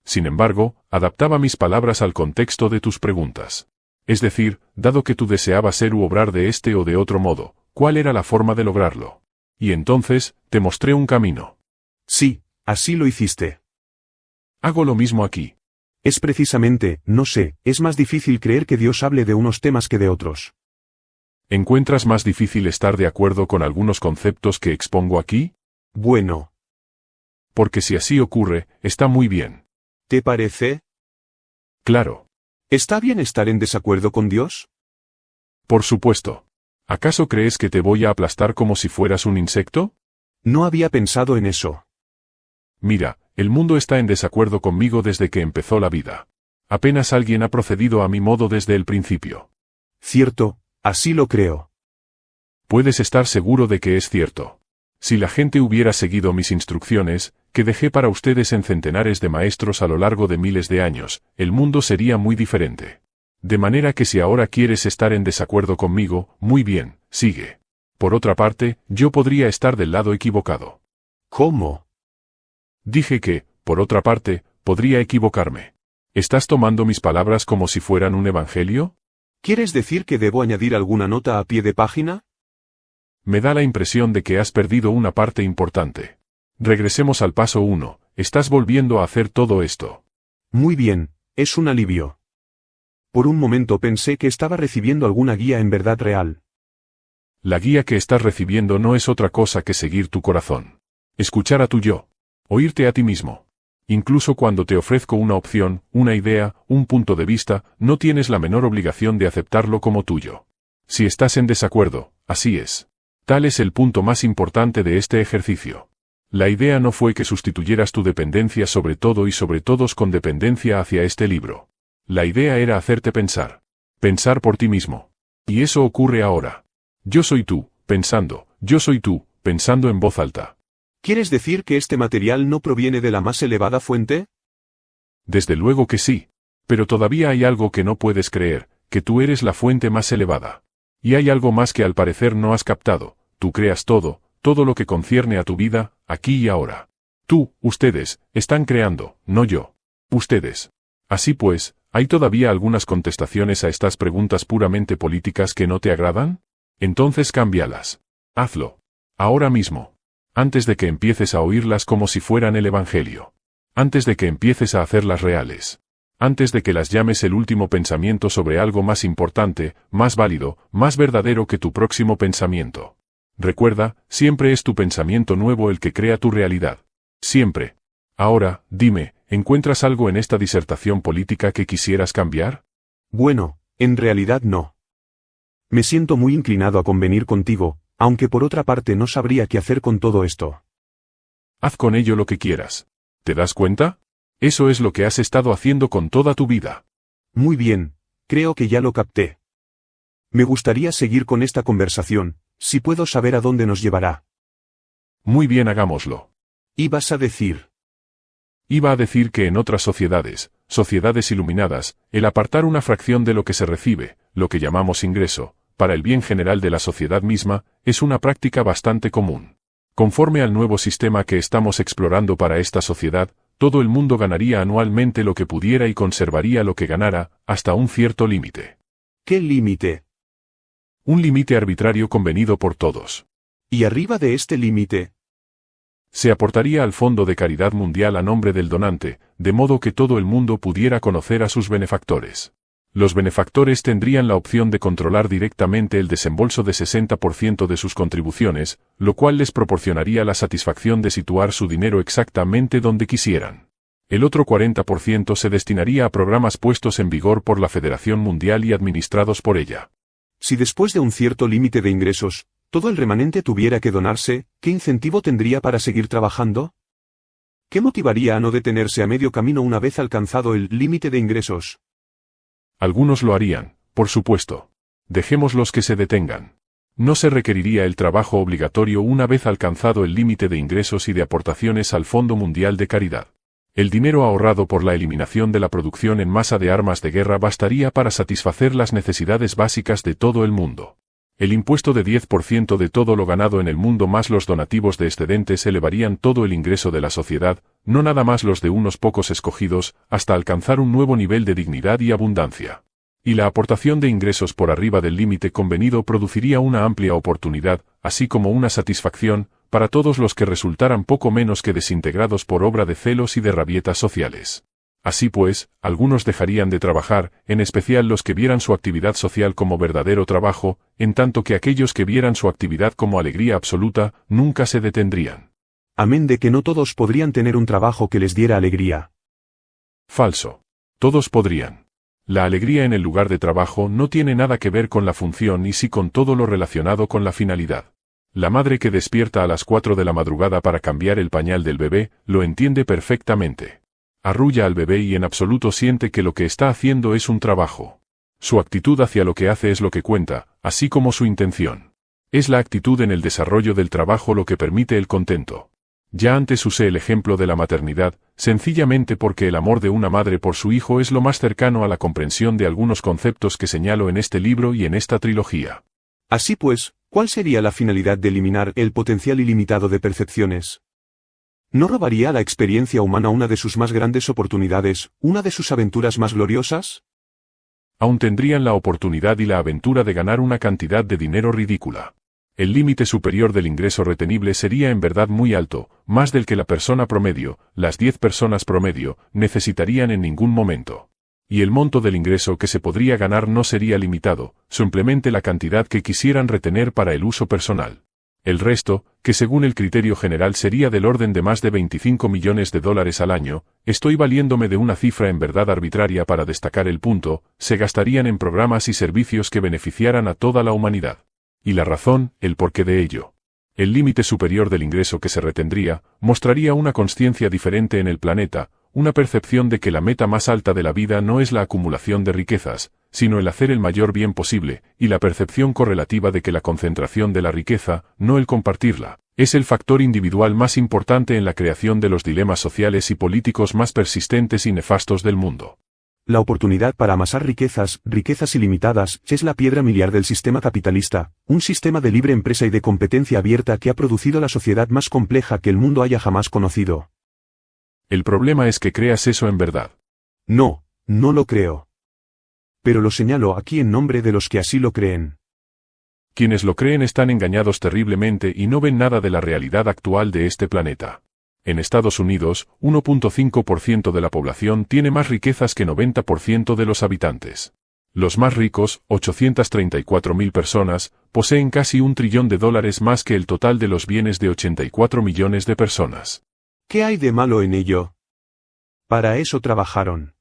Sin embargo, adaptaba mis palabras al contexto de tus preguntas. Es decir, dado que tú deseabas ser u obrar de este o de otro modo, ¿cuál era la forma de lograrlo? Y entonces, te mostré un camino. Sí, así lo hiciste. Hago lo mismo aquí. Es precisamente, no sé, es más difícil creer que Dios hable de unos temas que de otros. ¿Encuentras más difícil estar de acuerdo con algunos conceptos que expongo aquí? Bueno. Porque si así ocurre, está muy bien. ¿Te parece? Claro. ¿Está bien estar en desacuerdo con Dios? Por supuesto. ¿Acaso crees que te voy a aplastar como si fueras un insecto? No había pensado en eso. Mira, el mundo está en desacuerdo conmigo desde que empezó la vida. Apenas alguien ha procedido a mi modo desde el principio. Cierto, así lo creo. Puedes estar seguro de que es cierto. Si la gente hubiera seguido mis instrucciones, que dejé para ustedes en centenares de maestros a lo largo de miles de años, el mundo sería muy diferente. De manera que si ahora quieres estar en desacuerdo conmigo, muy bien, sigue. Por otra parte, yo podría estar del lado equivocado. ¿Cómo? Dije que, por otra parte, podría equivocarme. ¿Estás tomando mis palabras como si fueran un evangelio? ¿Quieres decir que debo añadir alguna nota a pie de página? Me da la impresión de que has perdido una parte importante. Regresemos al paso 1, estás volviendo a hacer todo esto. Muy bien, es un alivio. Por un momento pensé que estaba recibiendo alguna guía en verdad real. La guía que estás recibiendo no es otra cosa que seguir tu corazón. Escuchar a tu yo. Oírte a ti mismo. Incluso cuando te ofrezco una opción, una idea, un punto de vista, no tienes la menor obligación de aceptarlo como tuyo. Si estás en desacuerdo, así es. Tal es el punto más importante de este ejercicio. La idea no fue que sustituyeras tu dependencia sobre todo y sobre todos con dependencia hacia este libro. La idea era hacerte pensar. Pensar por ti mismo. Y eso ocurre ahora. Yo soy tú, pensando, yo soy tú, pensando en voz alta. ¿Quieres decir que este material no proviene de la más elevada fuente? Desde luego que sí. Pero todavía hay algo que no puedes creer, que tú eres la fuente más elevada. Y hay algo más que al parecer no has captado. Tú creas todo lo que concierne a tu vida, aquí y ahora. Tú, ustedes, están creando, no yo. Ustedes. Así pues, ¿hay todavía algunas contestaciones a estas preguntas puramente políticas que no te agradan? Entonces cámbialas. Hazlo. Ahora mismo. Antes de que empieces a oírlas como si fueran el Evangelio. Antes de que empieces a hacerlas reales. Antes de que las llames el último pensamiento sobre algo más importante, más válido, más verdadero que tu próximo pensamiento. Recuerda, siempre es tu pensamiento nuevo el que crea tu realidad. Siempre. Ahora, dime, ¿encuentras algo en esta disertación política que quisieras cambiar? Bueno, en realidad no. Me siento muy inclinado a convenir contigo, aunque por otra parte no sabría qué hacer con todo esto. Haz con ello lo que quieras. ¿Te das cuenta? Eso es lo que has estado haciendo con toda tu vida. Muy bien, creo que ya lo capté. Me gustaría seguir con esta conversación, si puedo saber a dónde nos llevará. Muy bien, hagámoslo. Ibas a decir. Iba a decir que en otras sociedades, sociedades iluminadas, el apartar una fracción de lo que se recibe, lo que llamamos ingreso, para el bien general de la sociedad misma, es una práctica bastante común. Conforme al nuevo sistema que estamos explorando para esta sociedad, todo el mundo ganaría anualmente lo que pudiera y conservaría lo que ganara, hasta un cierto límite. ¿Qué límite? Un límite arbitrario convenido por todos. ¿Y arriba de este límite? Se aportaría al Fondo de Caridad Mundial a nombre del donante, de modo que todo el mundo pudiera conocer a sus benefactores. Los benefactores tendrían la opción de controlar directamente el desembolso de 60% de sus contribuciones, lo cual les proporcionaría la satisfacción de situar su dinero exactamente donde quisieran. El otro 40% se destinaría a programas puestos en vigor por la Federación Mundial y administrados por ella. Si después de un cierto límite de ingresos, todo el remanente tuviera que donarse, ¿qué incentivo tendría para seguir trabajando? ¿Qué motivaría a no detenerse a medio camino una vez alcanzado el límite de ingresos? Algunos lo harían, por supuesto. Dejémoslos que se detengan. No se requeriría el trabajo obligatorio una vez alcanzado el límite de ingresos y de aportaciones al Fondo Mundial de Caridad. El dinero ahorrado por la eliminación de la producción en masa de armas de guerra bastaría para satisfacer las necesidades básicas de todo el mundo. El impuesto de 10% de todo lo ganado en el mundo más los donativos de excedentes elevarían todo el ingreso de la sociedad, no nada más los de unos pocos escogidos, hasta alcanzar un nuevo nivel de dignidad y abundancia. Y la aportación de ingresos por arriba del límite convenido produciría una amplia oportunidad, así como una satisfacción, para todos los que resultaran poco menos que desintegrados por obra de celos y de rabietas sociales. Así pues, algunos dejarían de trabajar, en especial los que vieran su actividad social como verdadero trabajo, en tanto que aquellos que vieran su actividad como alegría absoluta, nunca se detendrían. Amén de que no todos podrían tener un trabajo que les diera alegría. Falso. Todos podrían. La alegría en el lugar de trabajo no tiene nada que ver con la función y sí con todo lo relacionado con la finalidad. La madre que despierta a las 4 de la madrugada para cambiar el pañal del bebé, lo entiende perfectamente. Arrulla al bebé y en absoluto siente que lo que está haciendo es un trabajo. Su actitud hacia lo que hace es lo que cuenta, así como su intención. Es la actitud en el desarrollo del trabajo lo que permite el contento. Ya antes usé el ejemplo de la maternidad, sencillamente porque el amor de una madre por su hijo es lo más cercano a la comprensión de algunos conceptos que señalo en este libro y en esta trilogía. Así pues, ¿cuál sería la finalidad de eliminar el potencial ilimitado de percepciones? ¿No robaría a la experiencia humana una de sus más grandes oportunidades, una de sus aventuras más gloriosas? Aún tendrían la oportunidad y la aventura de ganar una cantidad de dinero ridícula. El límite superior del ingreso retenible sería en verdad muy alto, más del que la persona promedio, las 10 personas promedio, necesitarían en ningún momento. Y el monto del ingreso que se podría ganar no sería limitado, simplemente la cantidad que quisieran retener para el uso personal. El resto, que según el criterio general sería del orden de más de 25 millones de dólares al año, estoy valiéndome de una cifra en verdad arbitraria para destacar el punto, se gastarían en programas y servicios que beneficiaran a toda la humanidad. Y la razón, el porqué de ello. El límite superior del ingreso que se retendría, mostraría una consciencia diferente en el planeta, una percepción de que la meta más alta de la vida no es la acumulación de riquezas, sino el hacer el mayor bien posible, y la percepción correlativa de que la concentración de la riqueza, no el compartirla, es el factor individual más importante en la creación de los dilemas sociales y políticos más persistentes y nefastos del mundo. La oportunidad para amasar riquezas ilimitadas, es la piedra miliar del sistema capitalista, un sistema de libre empresa y de competencia abierta que ha producido la sociedad más compleja que el mundo haya jamás conocido. El problema es que creas eso en verdad. No, no lo creo. Pero lo señalo aquí en nombre de los que así lo creen. Quienes lo creen están engañados terriblemente y no ven nada de la realidad actual de este planeta. En Estados Unidos, 1.5% de la población tiene más riquezas que 90% de los habitantes. Los más ricos, 834.000 personas, poseen casi $1 trillón más que el total de los bienes de 84 millones de personas. ¿Qué hay de malo en ello? Para eso trabajaron.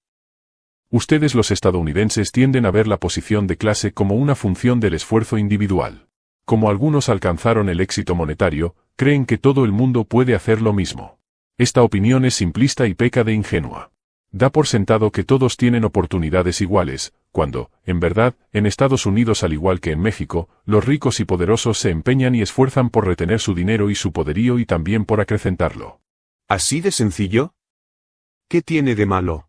Ustedes los estadounidenses tienden a ver la posición de clase como una función del esfuerzo individual. Como algunos alcanzaron el éxito monetario, creen que todo el mundo puede hacer lo mismo. Esta opinión es simplista y peca de ingenua. Da por sentado que todos tienen oportunidades iguales, cuando, en verdad, en Estados Unidos al igual que en México, los ricos y poderosos se empeñan y esfuerzan por retener su dinero y su poderío y también por acrecentarlo. ¿Así de sencillo? ¿Qué tiene de malo?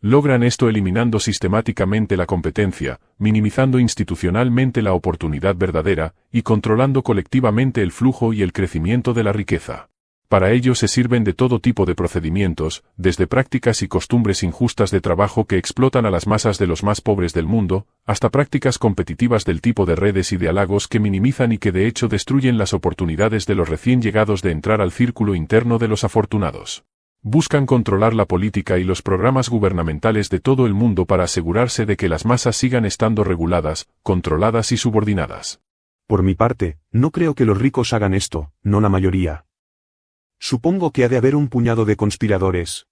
Logran esto eliminando sistemáticamente la competencia, minimizando institucionalmente la oportunidad verdadera, y controlando colectivamente el flujo y el crecimiento de la riqueza. Para ello se sirven de todo tipo de procedimientos, desde prácticas y costumbres injustas de trabajo que explotan a las masas de los más pobres del mundo, hasta prácticas competitivas del tipo de redes y de halagos que minimizan y que de hecho destruyen las oportunidades de los recién llegados de entrar al círculo interno de los afortunados. Buscan controlar la política y los programas gubernamentales de todo el mundo para asegurarse de que las masas sigan estando reguladas, controladas y subordinadas. Por mi parte, no creo que los ricos hagan esto, no la mayoría. Supongo que ha de haber un puñado de conspiradores.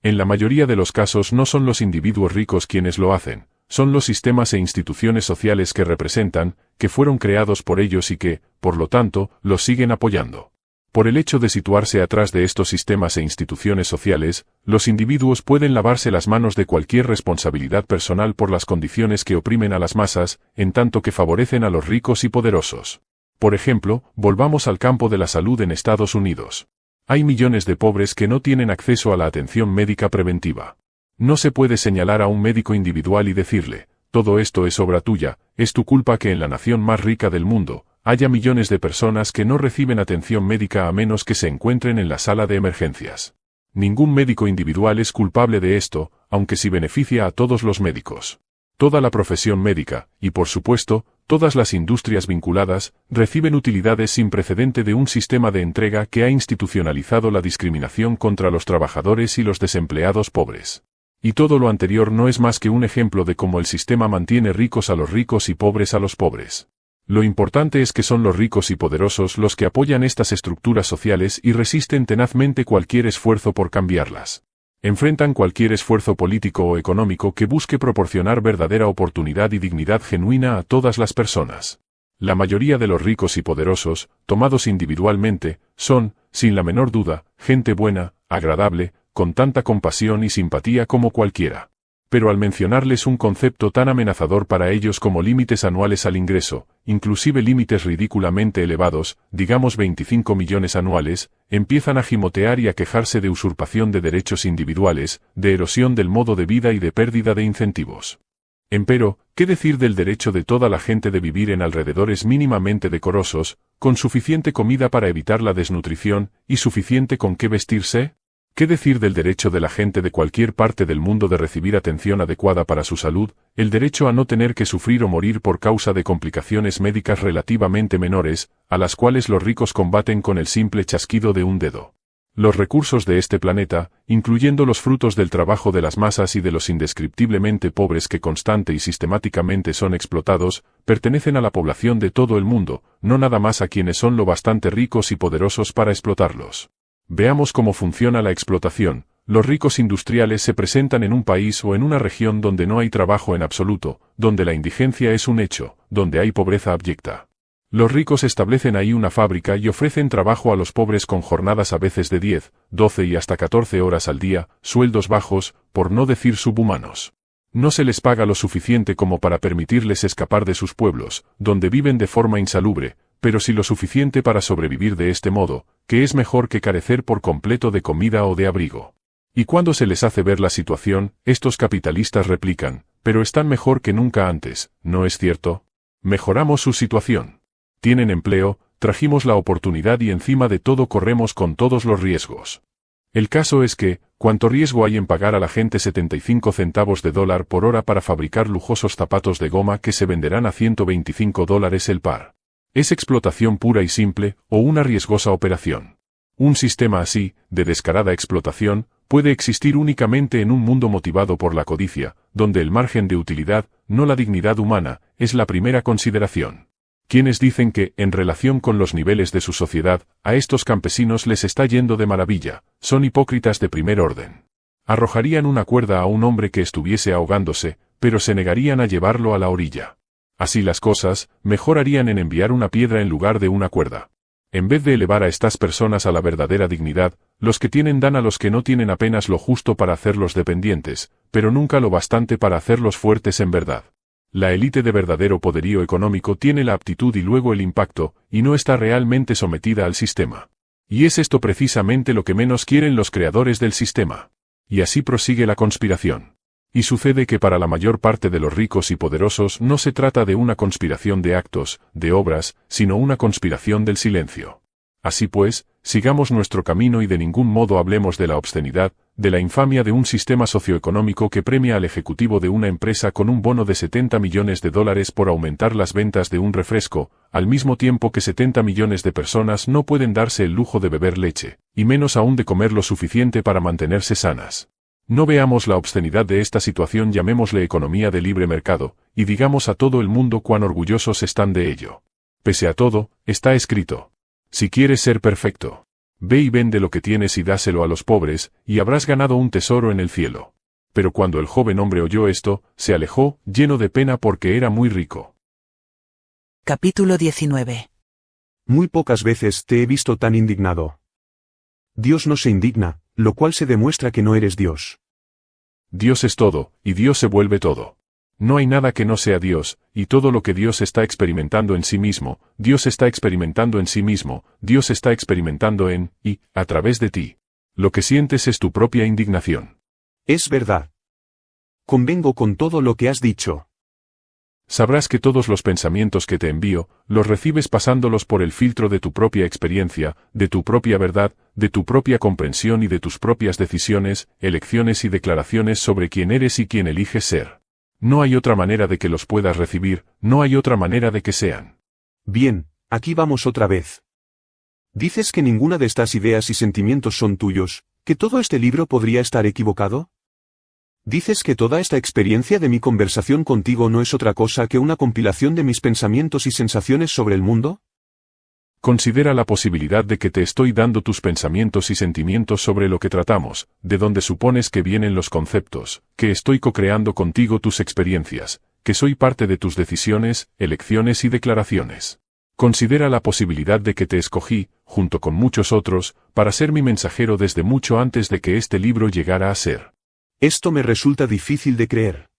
En la mayoría de los casos no son los individuos ricos quienes lo hacen, son los sistemas e instituciones sociales que representan, que fueron creados por ellos y que, por lo tanto, los siguen apoyando. Por el hecho de situarse atrás de estos sistemas e instituciones sociales, los individuos pueden lavarse las manos de cualquier responsabilidad personal por las condiciones que oprimen a las masas, en tanto que favorecen a los ricos y poderosos. Por ejemplo, volvamos al campo de la salud en Estados Unidos. Hay millones de pobres que no tienen acceso a la atención médica preventiva. No se puede señalar a un médico individual y decirle, todo esto es obra tuya, es tu culpa que en la nación más rica del mundo, haya millones de personas que no reciben atención médica a menos que se encuentren en la sala de emergencias. Ningún médico individual es culpable de esto, aunque sí beneficia a todos los médicos. Toda la profesión médica, y por supuesto, todas las industrias vinculadas, reciben utilidades sin precedente de un sistema de entrega que ha institucionalizado la discriminación contra los trabajadores y los desempleados pobres. Y todo lo anterior no es más que un ejemplo de cómo el sistema mantiene ricos a los ricos y pobres a los pobres. Lo importante es que son los ricos y poderosos los que apoyan estas estructuras sociales y resisten tenazmente cualquier esfuerzo por cambiarlas. Enfrentan cualquier esfuerzo político o económico que busque proporcionar verdadera oportunidad y dignidad genuina a todas las personas. La mayoría de los ricos y poderosos, tomados individualmente, son, sin la menor duda, gente buena, agradable, con tanta compasión y simpatía como cualquiera. Pero al mencionarles un concepto tan amenazador para ellos como límites anuales al ingreso, inclusive límites ridículamente elevados, digamos 25 millones anuales, empiezan a gimotear y a quejarse de usurpación de derechos individuales, de erosión del modo de vida y de pérdida de incentivos. Empero, ¿qué decir del derecho de toda la gente de vivir en alrededores mínimamente decorosos, con suficiente comida para evitar la desnutrición, y suficiente con qué vestirse? ¿Qué decir del derecho de la gente de cualquier parte del mundo de recibir atención adecuada para su salud, el derecho a no tener que sufrir o morir por causa de complicaciones médicas relativamente menores, a las cuales los ricos combaten con el simple chasquido de un dedo? Los recursos de este planeta, incluyendo los frutos del trabajo de las masas y de los indescriptiblemente pobres que constante y sistemáticamente son explotados, pertenecen a la población de todo el mundo, no nada más a quienes son lo bastante ricos y poderosos para explotarlos. Veamos cómo funciona la explotación. Los ricos industriales se presentan en un país o en una región donde no hay trabajo en absoluto, donde la indigencia es un hecho, donde hay pobreza abyecta. Los ricos establecen ahí una fábrica y ofrecen trabajo a los pobres con jornadas a veces de 10, 12 y hasta 14 horas al día, sueldos bajos, por no decir subhumanos. No se les paga lo suficiente como para permitirles escapar de sus pueblos, donde viven de forma insalubre, pero sí lo suficiente para sobrevivir de este modo, que es mejor que carecer por completo de comida o de abrigo. Y cuando se les hace ver la situación, estos capitalistas replican, pero están mejor que nunca antes, ¿no es cierto? Mejoramos su situación. Tienen empleo, trajimos la oportunidad y encima de todo corremos con todos los riesgos. El caso es que, ¿cuánto riesgo hay en pagar a la gente 75 centavos de dólar por hora para fabricar lujosos zapatos de goma que se venderán a $125 el par? ¿Es explotación pura y simple, o una riesgosa operación? Un sistema así, de descarada explotación, puede existir únicamente en un mundo motivado por la codicia, donde el margen de utilidad, no la dignidad humana, es la primera consideración. Quienes dicen que, en relación con los niveles de su sociedad, a estos campesinos les está yendo de maravilla, son hipócritas de primer orden. Arrojarían una cuerda a un hombre que estuviese ahogándose, pero se negarían a llevarlo a la orilla. Así las cosas, mejor harían en enviar una piedra en lugar de una cuerda. En vez de elevar a estas personas a la verdadera dignidad, los que tienen dan a los que no tienen apenas lo justo para hacerlos dependientes, pero nunca lo bastante para hacerlos fuertes en verdad. La élite de verdadero poderío económico tiene la aptitud y luego el impacto, y no está realmente sometida al sistema. Y es esto precisamente lo que menos quieren los creadores del sistema. Y así prosigue la conspiración. Y sucede que para la mayor parte de los ricos y poderosos no se trata de una conspiración de actos, de obras, sino una conspiración del silencio. Así pues, sigamos nuestro camino y de ningún modo hablemos de la obscenidad, de la infamia de un sistema socioeconómico que premia al ejecutivo de una empresa con un bono de $70 millones por aumentar las ventas de un refresco, al mismo tiempo que 70 millones de personas no pueden darse el lujo de beber leche, y menos aún de comer lo suficiente para mantenerse sanas. No veamos la obscenidad de esta situación, llamémosle economía de libre mercado, y digamos a todo el mundo cuán orgullosos están de ello. Pese a todo, está escrito: si quieres ser perfecto, Ve y vende lo que tienes y dáselo a los pobres, y habrás ganado un tesoro en el cielo. Pero cuando el joven hombre oyó esto, se alejó, lleno de pena porque era muy rico. Capítulo 19. Muy pocas veces te he visto tan indignado. Dios no se indigna, lo cual se demuestra que no eres Dios. Dios es todo, y Dios se vuelve todo. No hay nada que no sea Dios, y todo lo que Dios está experimentando en sí mismo, Dios está experimentando en sí mismo, Dios está experimentando en, y, a través de ti. Lo que sientes es tu propia indignación. Es verdad. Convengo con todo lo que has dicho. Sabrás que todos los pensamientos que te envío, los recibes pasándolos por el filtro de tu propia experiencia, de tu propia verdad, de tu propia comprensión y de tus propias decisiones, elecciones y declaraciones sobre quién eres y quién eliges ser. No hay otra manera de que los puedas recibir, no hay otra manera de que sean. Bien, aquí vamos otra vez. ¿Dices que ninguna de estas ideas y sentimientos son tuyos, que todo este libro podría estar equivocado? ¿Dices que toda esta experiencia de mi conversación contigo no es otra cosa que una compilación de mis pensamientos y sensaciones sobre el mundo? Considera la posibilidad de que te estoy dando tus pensamientos y sentimientos sobre lo que tratamos, de donde supones que vienen los conceptos, que estoy co-creando contigo tus experiencias, que soy parte de tus decisiones, elecciones y declaraciones. Considera la posibilidad de que te escogí, junto con muchos otros, para ser mi mensajero desde mucho antes de que este libro llegara a ser. Esto me resulta difícil de creer.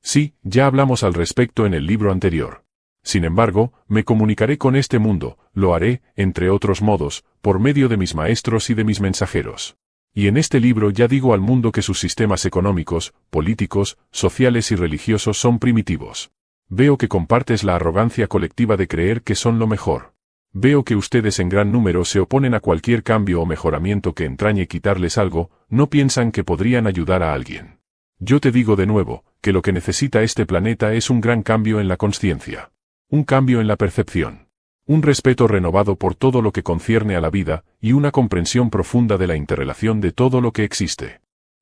Sí, ya hablamos al respecto en el libro anterior. Sin embargo, me comunicaré con este mundo, lo haré, entre otros modos, por medio de mis maestros y de mis mensajeros. Y en este libro ya digo al mundo que sus sistemas económicos, políticos, sociales y religiosos son primitivos. Veo que compartes la arrogancia colectiva de creer que son lo mejor. Veo que ustedes en gran número se oponen a cualquier cambio o mejoramiento que entrañe quitarles algo, no piensan que podrían ayudar a alguien. Yo te digo de nuevo, que lo que necesita este planeta es un gran cambio en la consciencia. Un cambio en la percepción. Un respeto renovado por todo lo que concierne a la vida, y una comprensión profunda de la interrelación de todo lo que existe.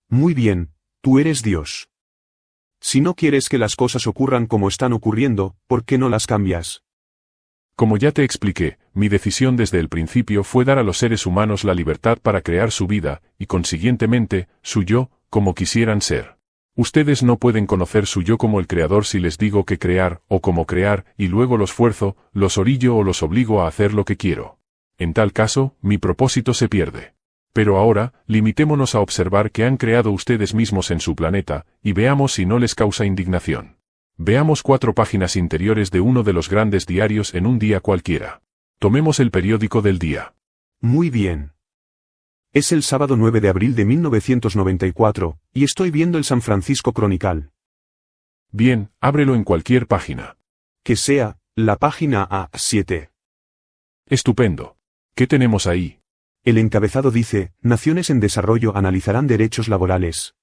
Muy bien, tú eres Dios. Si no quieres que las cosas ocurran como están ocurriendo, ¿por qué no las cambias? Como ya te expliqué, mi decisión desde el principio fue dar a los seres humanos la libertad para crear su vida, y consiguientemente, su yo, como quisieran ser. Ustedes no pueden conocer su yo como el creador si les digo qué crear, o cómo crear, y luego los fuerzo, los orillo o los obligo a hacer lo que quiero. En tal caso, mi propósito se pierde. Pero ahora, limitémonos a observar qué han creado ustedes mismos en su planeta, y veamos si no les causa indignación. Veamos 4 páginas interiores de uno de los grandes diarios en un día cualquiera. Tomemos el periódico del día. Muy bien. Es el sábado 9 de abril de 1994, y estoy viendo el San Francisco Chronicle. Bien, ábrelo en cualquier página. Que sea, la página A7. Estupendo. ¿Qué tenemos ahí? El encabezado dice, Naciones en desarrollo analizarán derechos laborales.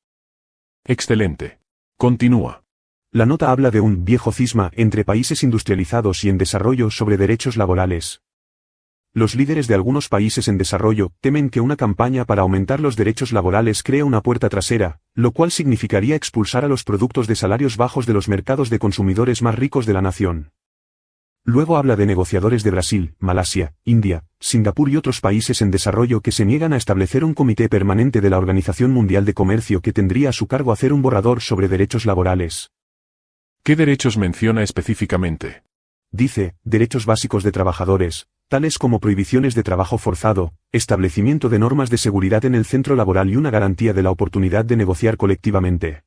Excelente. Continúa. La nota habla de un viejo cisma entre países industrializados y en desarrollo sobre derechos laborales. Los líderes de algunos países en desarrollo temen que una campaña para aumentar los derechos laborales cree una puerta trasera, lo cual significaría expulsar a los productos de salarios bajos de los mercados de consumidores más ricos de la nación. Luego habla de negociadores de Brasil, Malasia, India, Singapur y otros países en desarrollo que se niegan a establecer un comité permanente de la Organización Mundial de Comercio que tendría a su cargo hacer un borrador sobre derechos laborales. ¿Qué derechos menciona específicamente? Dice, derechos básicos de trabajadores, tales como prohibiciones de trabajo forzado, establecimiento de normas de seguridad en el centro laboral y una garantía de la oportunidad de negociar colectivamente.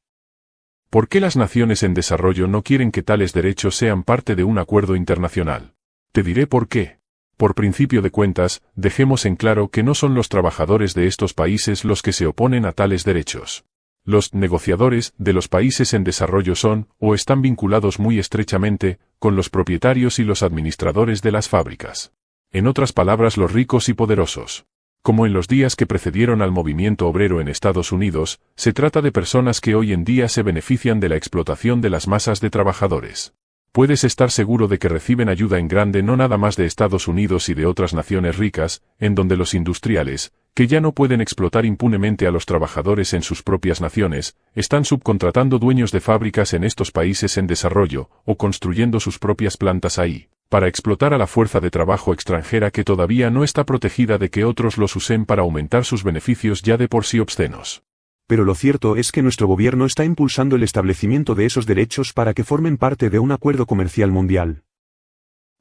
¿Por qué las naciones en desarrollo no quieren que tales derechos sean parte de un acuerdo internacional? Te diré por qué. Por principio de cuentas, dejemos en claro que no son los trabajadores de estos países los que se oponen a tales derechos. Los negociadores de los países en desarrollo son, o están vinculados muy estrechamente, con los propietarios y los administradores de las fábricas. En otras palabras, los ricos y poderosos. Como en los días que precedieron al movimiento obrero en Estados Unidos, se trata de personas que hoy en día se benefician de la explotación de las masas de trabajadores. Puedes estar seguro de que reciben ayuda en grande no nada más de Estados Unidos y de otras naciones ricas, en donde los industriales, que ya no pueden explotar impunemente a los trabajadores en sus propias naciones, están subcontratando dueños de fábricas en estos países en desarrollo, o construyendo sus propias plantas ahí. para explotar a la fuerza de trabajo extranjera que todavía no está protegida de que otros los usen para aumentar sus beneficios ya de por sí obscenos. Pero lo cierto es que nuestro gobierno está impulsando el establecimiento de esos derechos para que formen parte de un acuerdo comercial mundial.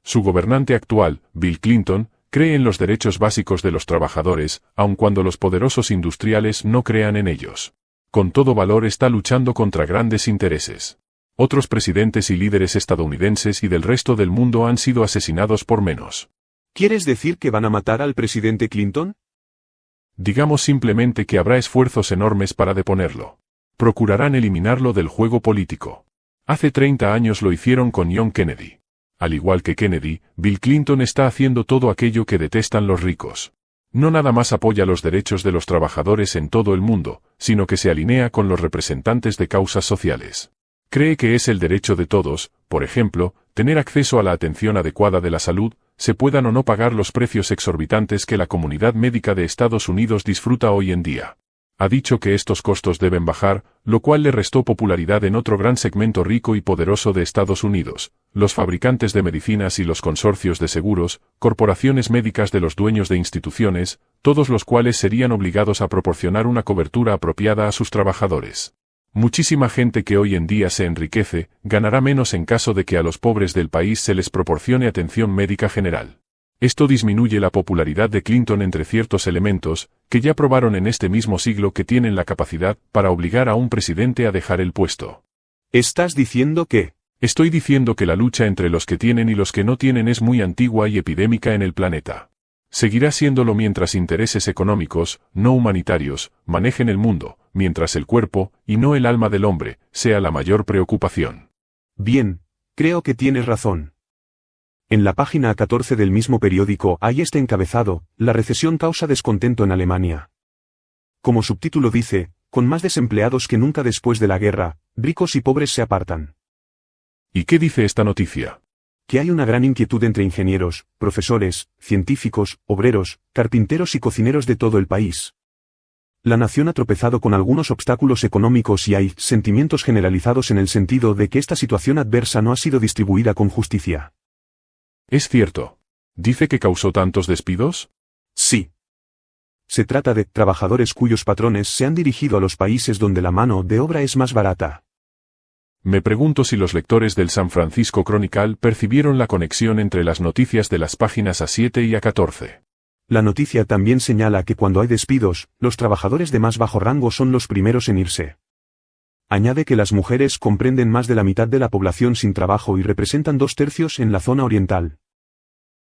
Su gobernante actual, Bill Clinton, cree en los derechos básicos de los trabajadores, aun cuando los poderosos industriales no crean en ellos. Con todo valor está luchando contra grandes intereses. Otros presidentes y líderes estadounidenses y del resto del mundo han sido asesinados por menos. ¿Quieres decir que van a matar al presidente Clinton? Digamos simplemente que habrá esfuerzos enormes para deponerlo. Procurarán eliminarlo del juego político. Hace 30 años lo hicieron con John Kennedy. Al igual que Kennedy, Bill Clinton está haciendo todo aquello que detestan los ricos. No nada más apoya los derechos de los trabajadores en todo el mundo, sino que se alinea con los representantes de causas sociales. Cree que es el derecho de todos, por ejemplo, tener acceso a la atención adecuada de la salud, se puedan o no pagar los precios exorbitantes que la comunidad médica de Estados Unidos disfruta hoy en día. Ha dicho que estos costos deben bajar, lo cual le restó popularidad en otro gran segmento rico y poderoso de Estados Unidos, los fabricantes de medicinas y los consorcios de seguros, corporaciones médicas de los dueños de instituciones, todos los cuales serían obligados a proporcionar una cobertura apropiada a sus trabajadores. Muchísima gente que hoy en día se enriquece, ganará menos en caso de que a los pobres del país se les proporcione atención médica general. Esto disminuye la popularidad de Clinton entre ciertos elementos, que ya probaron en este mismo siglo que tienen la capacidad para obligar a un presidente a dejar el puesto. ¿Estás diciendo que? Estoy diciendo que la lucha entre los que tienen y los que no tienen es muy antigua y epidémica en el planeta. Seguirá siéndolo mientras intereses económicos, no humanitarios, manejen el mundo, mientras el cuerpo, y no el alma del hombre, sea la mayor preocupación. Bien, creo que tienes razón. En la página 14 del mismo periódico hay este encabezado: la recesión causa descontento en Alemania. Como subtítulo dice, con más desempleados que nunca después de la guerra, ricos y pobres se apartan. ¿Y qué dice esta noticia? Que hay una gran inquietud entre ingenieros, profesores, científicos, obreros, carpinteros y cocineros de todo el país. La nación ha tropezado con algunos obstáculos económicos y hay sentimientos generalizados en el sentido de que esta situación adversa no ha sido distribuida con justicia. ¿Es cierto? ¿Dice que causó tantos despidos? Sí. Se trata de trabajadores cuyos patrones se han dirigido a los países donde la mano de obra es más barata. Me pregunto si los lectores del San Francisco Chronicle percibieron la conexión entre las noticias de las páginas A7 y A14. La noticia también señala que cuando hay despidos, los trabajadores de más bajo rango son los primeros en irse. Añade que las mujeres comprenden más de la mitad de la población sin trabajo y representan 2/3 en la zona oriental.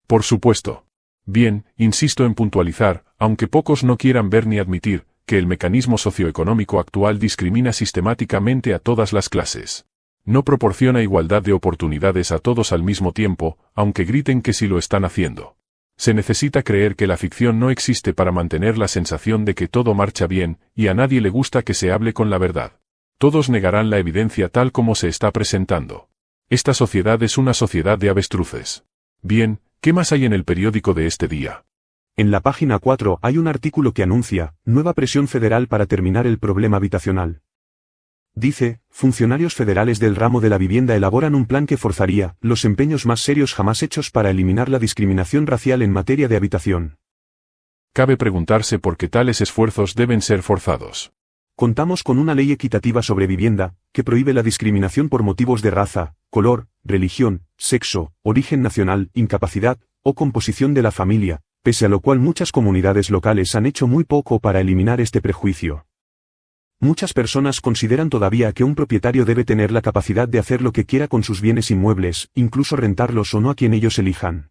Por supuesto. Bien, insisto en puntualizar, aunque pocos no quieran ver ni admitir, que el mecanismo socioeconómico actual discrimina sistemáticamente a todas las clases. No proporciona igualdad de oportunidades a todos al mismo tiempo, aunque griten que sí lo están haciendo. Se necesita creer que la ficción no existe para mantener la sensación de que todo marcha bien, y a nadie le gusta que se hable con la verdad. Todos negarán la evidencia tal como se está presentando. Esta sociedad es una sociedad de avestruces. Bien, ¿qué más hay en el periódico de este día? En la página 4 hay un artículo que anuncia nueva presión federal para terminar el problema habitacional. Dice, funcionarios federales del ramo de la vivienda elaboran un plan que forzaría los empeños más serios jamás hechos para eliminar la discriminación racial en materia de habitación. Cabe preguntarse por qué tales esfuerzos deben ser forzados. Contamos con una ley equitativa sobre vivienda, que prohíbe la discriminación por motivos de raza, color, religión, sexo, origen nacional, incapacidad, o composición de la familia, pese a lo cual muchas comunidades locales han hecho muy poco para eliminar este prejuicio. Muchas personas consideran todavía que un propietario debe tener la capacidad de hacer lo que quiera con sus bienes inmuebles, incluso rentarlos o no a quien ellos elijan.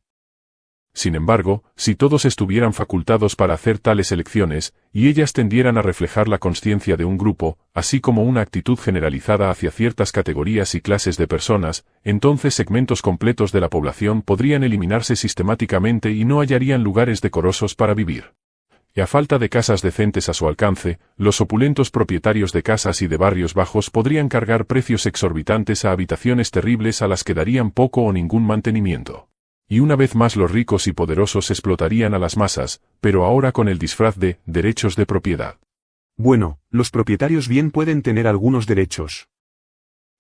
Sin embargo, si todos estuvieran facultados para hacer tales elecciones, y ellas tendieran a reflejar la consciencia de un grupo, así como una actitud generalizada hacia ciertas categorías y clases de personas, entonces segmentos completos de la población podrían eliminarse sistemáticamente y no hallarían lugares decorosos para vivir. Y a falta de casas decentes a su alcance, los opulentos propietarios de casas y de barrios bajos podrían cargar precios exorbitantes a habitaciones terribles a las que darían poco o ningún mantenimiento. Y una vez más los ricos y poderosos explotarían a las masas, pero ahora con el disfraz de derechos de propiedad. Bueno, los propietarios bien pueden tener algunos derechos.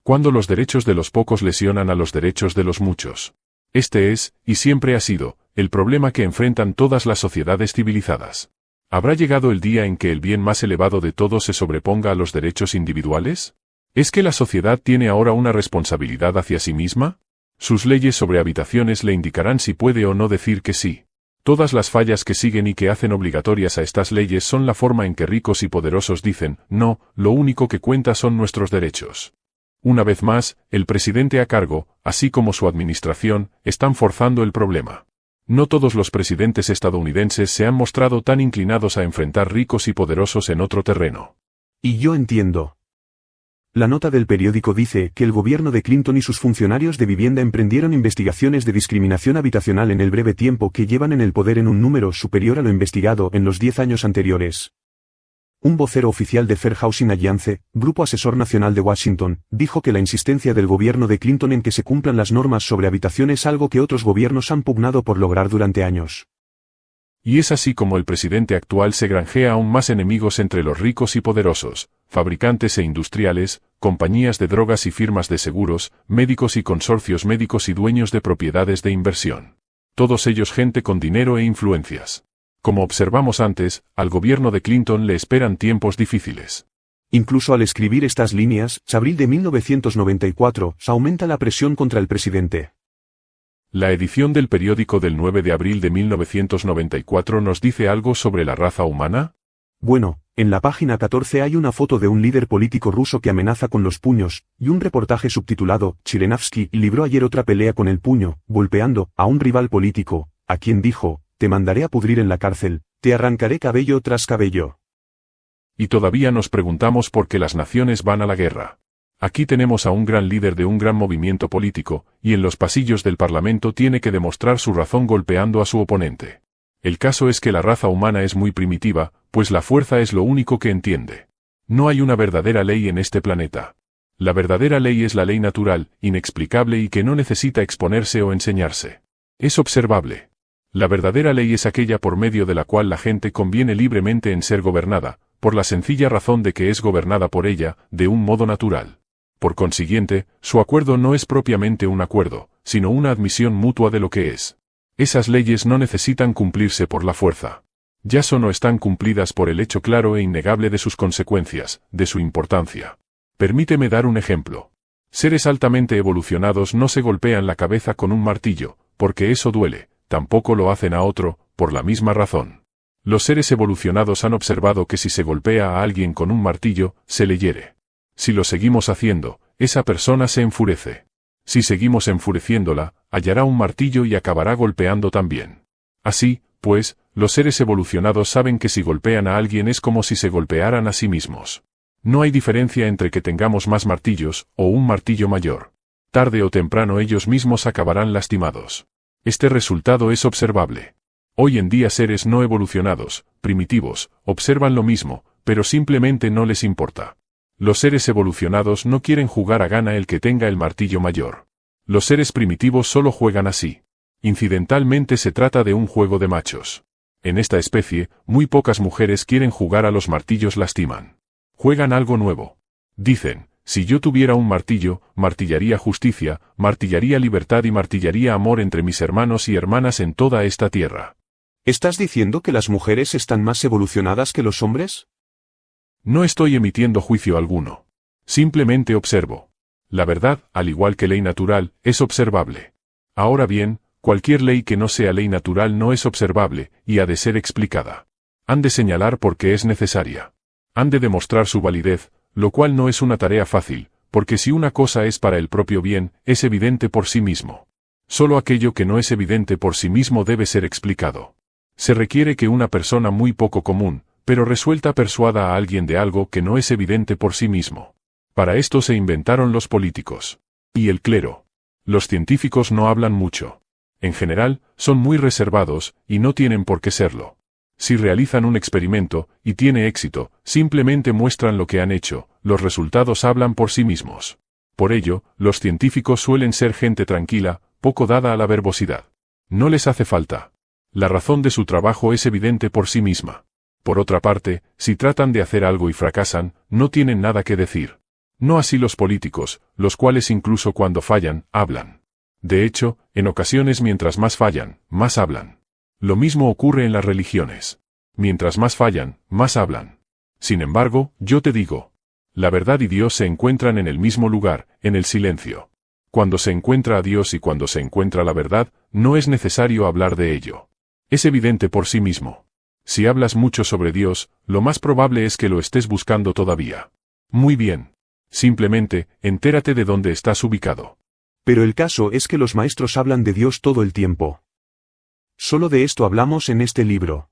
Cuando los derechos de los pocos lesionan a los derechos de los muchos. Este es, y siempre ha sido, el problema que enfrentan todas las sociedades civilizadas. ¿Habrá llegado el día en que el bien más elevado de todos se sobreponga a los derechos individuales? ¿Es que la sociedad tiene ahora una responsabilidad hacia sí misma? Sus leyes sobre habitaciones le indicarán si puede o no decir que sí. Todas las fallas que siguen y que hacen obligatorias a estas leyes son la forma en que ricos y poderosos dicen, no, lo único que cuenta son nuestros derechos. Una vez más, el presidente a cargo, así como su administración, están forzando el problema. No todos los presidentes estadounidenses se han mostrado tan inclinados a enfrentar ricos y poderosos en otro terreno. Y yo entiendo. La nota del periódico dice que el gobierno de Clinton y sus funcionarios de vivienda emprendieron investigaciones de discriminación habitacional en el breve tiempo que llevan en el poder en un número superior a lo investigado en los 10 años anteriores. Un vocero oficial de Fair Housing Alliance, Grupo Asesor Nacional de Washington, dijo que la insistencia del gobierno de Clinton en que se cumplan las normas sobre habitación es algo que otros gobiernos han pugnado por lograr durante años. Y es así como el presidente actual se granjea aún más enemigos entre los ricos y poderosos, fabricantes e industriales, compañías de drogas y firmas de seguros, médicos y consorcios médicos y dueños de propiedades de inversión. Todos ellos gente con dinero e influencias. Como observamos antes, al gobierno de Clinton le esperan tiempos difíciles. Incluso al escribir estas líneas, abril de 1994, se aumenta la presión contra el presidente. La edición del periódico del 9 de abril de 1994 nos dice algo sobre la raza humana. Bueno, en la página 14 hay una foto de un líder político ruso que amenaza con los puños, y un reportaje subtitulado, Chirinovsky libró ayer otra pelea con el puño, golpeando a un rival político, a quien dijo, te mandaré a pudrir en la cárcel, te arrancaré cabello tras cabello. Y todavía nos preguntamos por qué las naciones van a la guerra. Aquí tenemos a un gran líder de un gran movimiento político, y en los pasillos del Parlamento tiene que demostrar su razón golpeando a su oponente. El caso es que la raza humana es muy primitiva, pues la fuerza es lo único que entiende. No hay una verdadera ley en este planeta. La verdadera ley es la ley natural, inexplicable y que no necesita exponerse o enseñarse. Es observable. La verdadera ley es aquella por medio de la cual la gente conviene libremente en ser gobernada, por la sencilla razón de que es gobernada por ella, de un modo natural. Por consiguiente, su acuerdo no es propiamente un acuerdo, sino una admisión mutua de lo que es. Esas leyes no necesitan cumplirse por la fuerza. Ya solo están cumplidas por el hecho claro e innegable de sus consecuencias, de su importancia. Permíteme dar un ejemplo. Seres altamente evolucionados no se golpean la cabeza con un martillo, porque eso duele. Tampoco lo hacen a otro, por la misma razón. Los seres evolucionados han observado que si se golpea a alguien con un martillo, se le hiere. Si lo seguimos haciendo, esa persona se enfurece. Si seguimos enfureciéndola, hallará un martillo y acabará golpeando también. Así, pues, los seres evolucionados saben que si golpean a alguien es como si se golpearan a sí mismos. No hay diferencia entre que tengamos más martillos, o un martillo mayor. Tarde o temprano ellos mismos acabarán lastimados. Este resultado es observable. Hoy en día seres no evolucionados, primitivos, observan lo mismo, pero simplemente no les importa. Los seres evolucionados no quieren jugar a gana el que tenga el martillo mayor. Los seres primitivos solo juegan así. Incidentalmente se trata de un juego de machos. En esta especie, muy pocas mujeres quieren jugar a los martillos lastiman. Juegan algo nuevo. Dicen, si yo tuviera un martillo, martillaría justicia, martillaría libertad y martillaría amor entre mis hermanos y hermanas en toda esta tierra. ¿Estás diciendo que las mujeres están más evolucionadas que los hombres? No estoy emitiendo juicio alguno. Simplemente observo. La verdad, al igual que ley natural, es observable. Ahora bien, cualquier ley que no sea ley natural no es observable, y ha de ser explicada. Han de señalar por qué es necesaria. Han de demostrar su validez, lo cual no es una tarea fácil, porque si una cosa es para el propio bien, es evidente por sí mismo. Solo aquello que no es evidente por sí mismo debe ser explicado. Se requiere que una persona muy poco común, pero resuelta persuada a alguien de algo que no es evidente por sí mismo. Para esto se inventaron los políticos. Y el clero. Los científicos no hablan mucho. En general, son muy reservados, y no tienen por qué serlo. Si realizan un experimento, y tiene éxito, simplemente muestran lo que han hecho, los resultados hablan por sí mismos. Por ello, los científicos suelen ser gente tranquila, poco dada a la verbosidad. No les hace falta. La razón de su trabajo es evidente por sí misma. Por otra parte, si tratan de hacer algo y fracasan, no tienen nada que decir. No así los políticos, los cuales incluso cuando fallan, hablan. De hecho, en ocasiones mientras más fallan, más hablan. Lo mismo ocurre en las religiones. Mientras más fallan, más hablan. Sin embargo, yo te digo, la verdad y Dios se encuentran en el mismo lugar, en el silencio. Cuando se encuentra a Dios y cuando se encuentra la verdad, no es necesario hablar de ello. Es evidente por sí mismo. Si hablas mucho sobre Dios, lo más probable es que lo estés buscando todavía. Muy bien. Simplemente, entérate de dónde estás ubicado. Pero el caso es que los maestros hablan de Dios todo el tiempo. Solo de esto hablamos en este libro.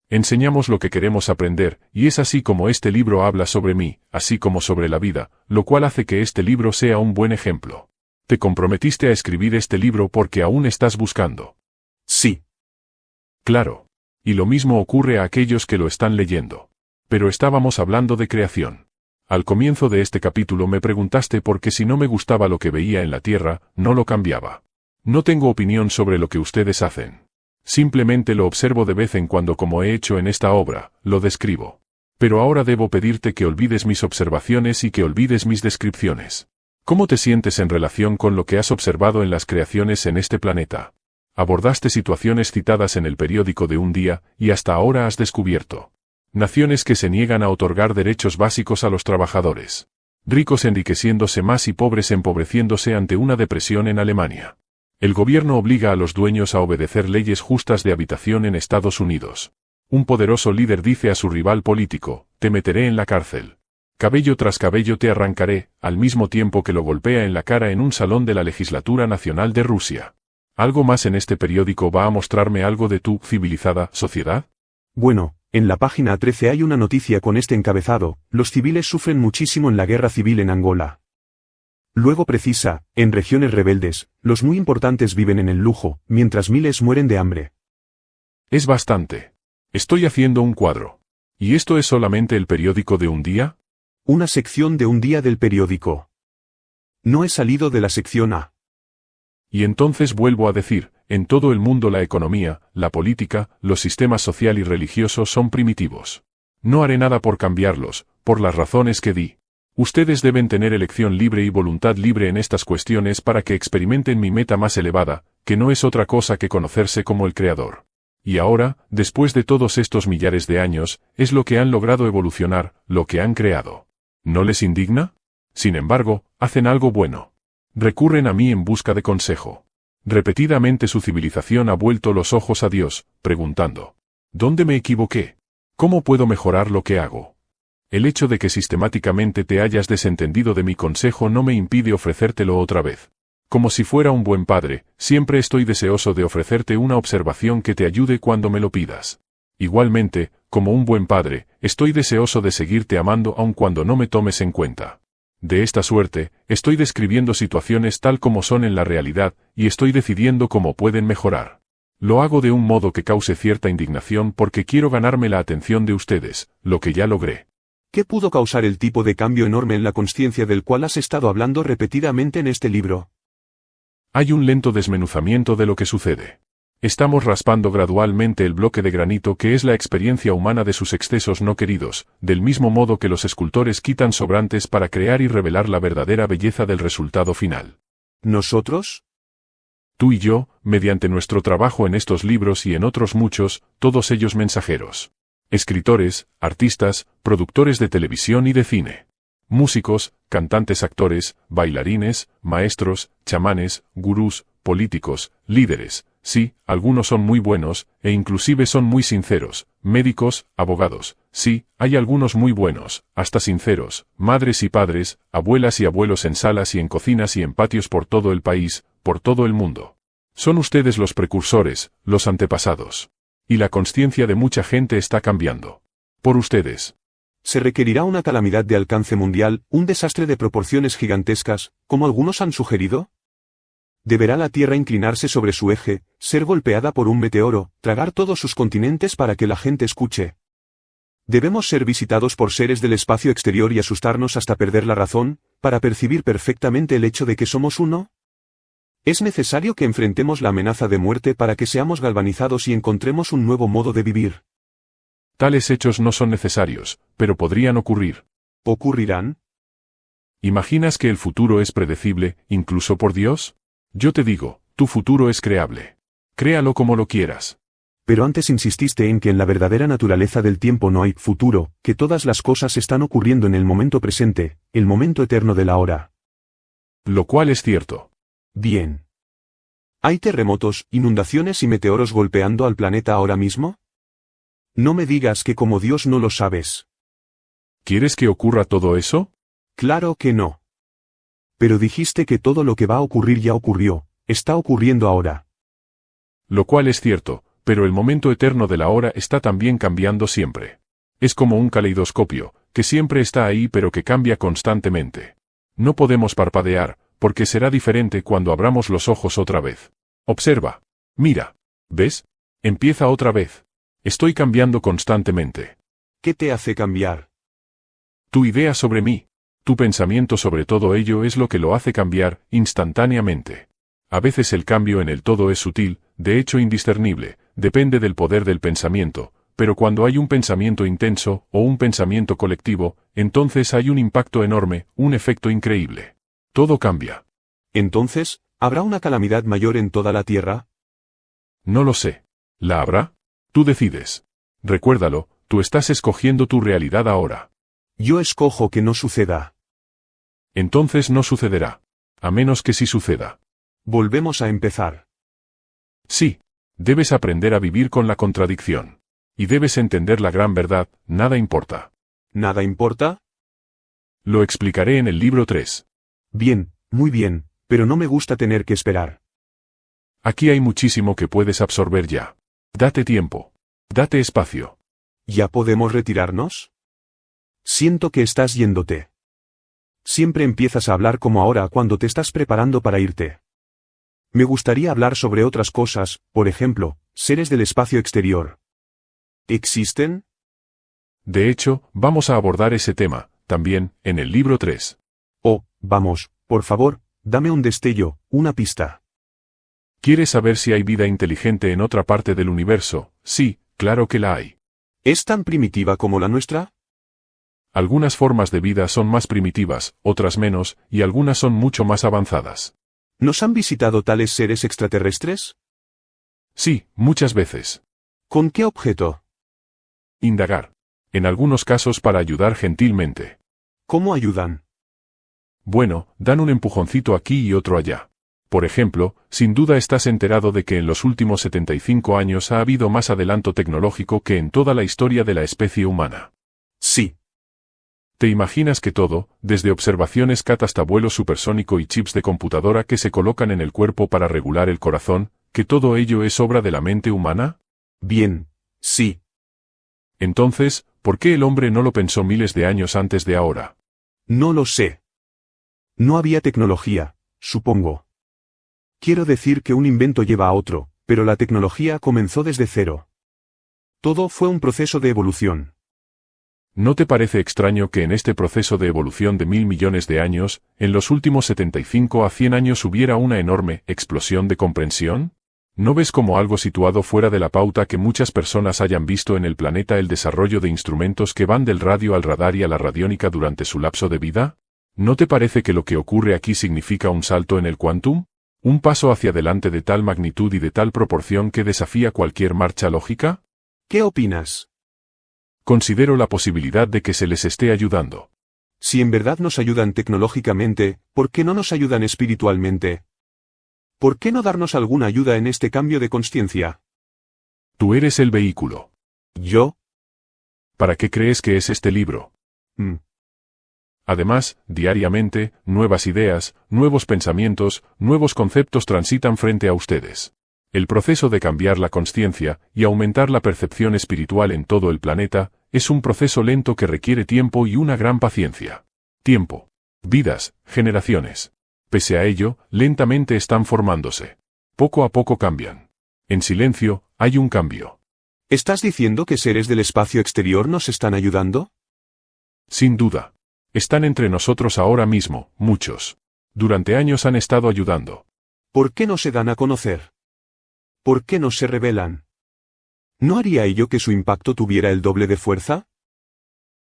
Enseñamos lo que queremos aprender, y es así como este libro habla sobre mí, así como sobre la vida, lo cual hace que este libro sea un buen ejemplo. Te comprometiste a escribir este libro porque aún estás buscando. Sí. Claro. Y lo mismo ocurre a aquellos que lo están leyendo. Pero estábamos hablando de creación. Al comienzo de este capítulo me preguntaste por qué si no me gustaba lo que veía en la tierra, no lo cambiaba. No tengo opinión sobre lo que ustedes hacen. Simplemente lo observo de vez en cuando como he hecho en esta obra, lo describo. Pero ahora debo pedirte que olvides mis observaciones y que olvides mis descripciones. ¿Cómo te sientes en relación con lo que has observado en las creaciones en este planeta? Abordaste situaciones citadas en el periódico de un día, y hasta ahora has descubierto naciones que se niegan a otorgar derechos básicos a los trabajadores. Ricos enriqueciéndose más y pobres empobreciéndose ante una depresión en Alemania. El gobierno obliga a los dueños a obedecer leyes justas de habitación en Estados Unidos. Un poderoso líder dice a su rival político, te meteré en la cárcel. Cabello tras cabello te arrancaré, al mismo tiempo que lo golpea en la cara en un salón de la Legislatura Nacional de Rusia. ¿Algo más en este periódico va a mostrarme algo de tu civilizada sociedad? Bueno, en la página 13 hay una noticia con este encabezado, los civiles sufren muchísimo en la guerra civil en Angola. Luego precisa, en regiones rebeldes, los muy importantes viven en el lujo, mientras miles mueren de hambre. Es bastante. Estoy haciendo un cuadro. ¿Y esto es solamente el periódico de un día? Una sección de un día del periódico. No he salido de la sección A. Y entonces vuelvo a decir, en todo el mundo la economía, la política, los sistemas social y religiosos son primitivos. No haré nada por cambiarlos, por las razones que di. Ustedes deben tener elección libre y voluntad libre en estas cuestiones para que experimenten mi meta más elevada, que no es otra cosa que conocerse como el Creador. Y ahora, después de todos estos millares de años, es lo que han logrado evolucionar, lo que han creado. ¿No les indigna? Sin embargo, hacen algo bueno. Recurren a mí en busca de consejo. Repetidamente su civilización ha vuelto los ojos a Dios, preguntando, ¿dónde me equivoqué? ¿Cómo puedo mejorar lo que hago? El hecho de que sistemáticamente te hayas desentendido de mi consejo no me impide ofrecértelo otra vez. Como si fuera un buen padre, siempre estoy deseoso de ofrecerte una observación que te ayude cuando me lo pidas. Igualmente, como un buen padre, estoy deseoso de seguirte amando aun cuando no me tomes en cuenta. De esta suerte, estoy describiendo situaciones tal como son en la realidad, y estoy decidiendo cómo pueden mejorar. Lo hago de un modo que cause cierta indignación porque quiero ganarme la atención de ustedes, lo que ya logré. ¿Qué pudo causar el tipo de cambio enorme en la consciencia del cual has estado hablando repetidamente en este libro? Hay un lento desmenuzamiento de lo que sucede. Estamos raspando gradualmente el bloque de granito que es la experiencia humana de sus excesos no queridos, del mismo modo que los escultores quitan sobrantes para crear y revelar la verdadera belleza del resultado final. ¿Nosotros? Tú y yo, mediante nuestro trabajo en estos libros y en otros muchos, todos ellos mensajeros. Escritores, artistas, productores de televisión y de cine. Músicos, cantantes, actores, bailarines, maestros, chamanes, gurús, políticos, líderes. Sí, algunos son muy buenos, e inclusive son muy sinceros, médicos, abogados, sí, hay algunos muy buenos, hasta sinceros, madres y padres, abuelas y abuelos en salas y en cocinas y en patios por todo el país, por todo el mundo. Son ustedes los precursores, los antepasados. Y la consciencia de mucha gente está cambiando. Por ustedes. ¿Se requerirá una calamidad de alcance mundial, un desastre de proporciones gigantescas, como algunos han sugerido? ¿Deberá la Tierra inclinarse sobre su eje, ser golpeada por un meteoro, tragar todos sus continentes para que la gente escuche? ¿Debemos ser visitados por seres del espacio exterior y asustarnos hasta perder la razón, para percibir perfectamente el hecho de que somos uno? ¿Es necesario que enfrentemos la amenaza de muerte para que seamos galvanizados y encontremos un nuevo modo de vivir? Tales hechos no son necesarios, pero podrían ocurrir. ¿Ocurrirán? ¿Imaginas que el futuro es predecible, incluso por Dios? Yo te digo, tu futuro es creable. Créalo como lo quieras. Pero antes insististe en que en la verdadera naturaleza del tiempo no hay futuro, que todas las cosas están ocurriendo en el momento presente, el momento eterno del ahora. Lo cual es cierto. Bien. ¿Hay terremotos, inundaciones y meteoros golpeando al planeta ahora mismo? No me digas que como Dios no lo sabes. ¿Quieres que ocurra todo eso? Claro que no. Pero dijiste que todo lo que va a ocurrir ya ocurrió, está ocurriendo ahora. Lo cual es cierto, pero el momento eterno de la hora está también cambiando siempre. Es como un caleidoscopio, que siempre está ahí pero que cambia constantemente. No podemos parpadear, porque será diferente cuando abramos los ojos otra vez. Observa. Mira. ¿Ves? Empieza otra vez. Estoy cambiando constantemente. ¿Qué te hace cambiar? Tu idea sobre mí. Tu pensamiento sobre todo ello es lo que lo hace cambiar, instantáneamente. A veces el cambio en el todo es sutil, de hecho indiscernible, depende del poder del pensamiento, pero cuando hay un pensamiento intenso, o un pensamiento colectivo, entonces hay un impacto enorme, un efecto increíble. Todo cambia. Entonces, ¿habrá una calamidad mayor en toda la Tierra? No lo sé. ¿La habrá? Tú decides. Recuérdalo, tú estás escogiendo tu realidad ahora. Yo escojo que no suceda. Entonces no sucederá. A menos que sí suceda. Volvemos a empezar. Sí. Debes aprender a vivir con la contradicción. Y debes entender la gran verdad, nada importa. ¿Nada importa? Lo explicaré en el libro 3. Bien, muy bien, pero no me gusta tener que esperar. Aquí hay muchísimo que puedes absorber ya. Date tiempo. Date espacio. ¿Ya podemos retirarnos? Siento que estás yéndote. Siempre empiezas a hablar como ahora cuando te estás preparando para irte. Me gustaría hablar sobre otras cosas, por ejemplo, seres del espacio exterior. ¿Existen? De hecho, vamos a abordar ese tema, también, en el libro 3. Oh, vamos, por favor, dame un destello, una pista. ¿Quieres saber si hay vida inteligente en otra parte del universo? Sí, claro que la hay. ¿Es tan primitiva como la nuestra? Algunas formas de vida son más primitivas, otras menos, y algunas son mucho más avanzadas. ¿Nos han visitado tales seres extraterrestres? Sí, muchas veces. ¿Con qué objeto? Indagar. En algunos casos para ayudar gentilmente. ¿Cómo ayudan? Bueno, dan un empujoncito aquí y otro allá. Por ejemplo, sin duda estás enterado de que en los últimos 75 años ha habido más adelanto tecnológico que en toda la historia de la especie humana. Sí. ¿Te imaginas que todo, desde observaciones CAT hasta vuelo supersónico y chips de computadora que se colocan en el cuerpo para regular el corazón, que todo ello es obra de la mente humana? Bien, sí. Entonces, ¿por qué el hombre no lo pensó miles de años antes de ahora? No lo sé. No había tecnología, supongo. Quiero decir que un invento lleva a otro, pero la tecnología comenzó desde cero. Todo fue un proceso de evolución. ¿No te parece extraño que en este proceso de evolución de 1.000 millones de años, en los últimos 75 a 100 años hubiera una enorme explosión de comprensión? ¿No ves como algo situado fuera de la pauta que muchas personas hayan visto en el planeta el desarrollo de instrumentos que van del radio al radar y a la radiónica durante su lapso de vida? ¿No te parece que lo que ocurre aquí significa un salto en el quantum? ¿Un paso hacia adelante de tal magnitud y de tal proporción que desafía cualquier marcha lógica? ¿Qué opinas? Considero la posibilidad de que se les esté ayudando. Si en verdad nos ayudan tecnológicamente, ¿por qué no nos ayudan espiritualmente? ¿Por qué no darnos alguna ayuda en este cambio de consciencia? Tú eres el vehículo. ¿Yo? ¿Para qué crees que es este libro? Además, diariamente, nuevas ideas, nuevos pensamientos, nuevos conceptos transitan frente a ustedes. El proceso de cambiar la consciencia y aumentar la percepción espiritual en todo el planeta es un proceso lento que requiere tiempo y una gran paciencia. Tiempo. Vidas, generaciones. Pese a ello, lentamente están formándose. Poco a poco cambian. En silencio, hay un cambio. ¿Estás diciendo que seres del espacio exterior nos están ayudando? Sin duda. Están entre nosotros ahora mismo, muchos. Durante años han estado ayudando. ¿Por qué no se dan a conocer? ¿Por qué no se revelan? ¿No haría ello que su impacto tuviera el doble de fuerza?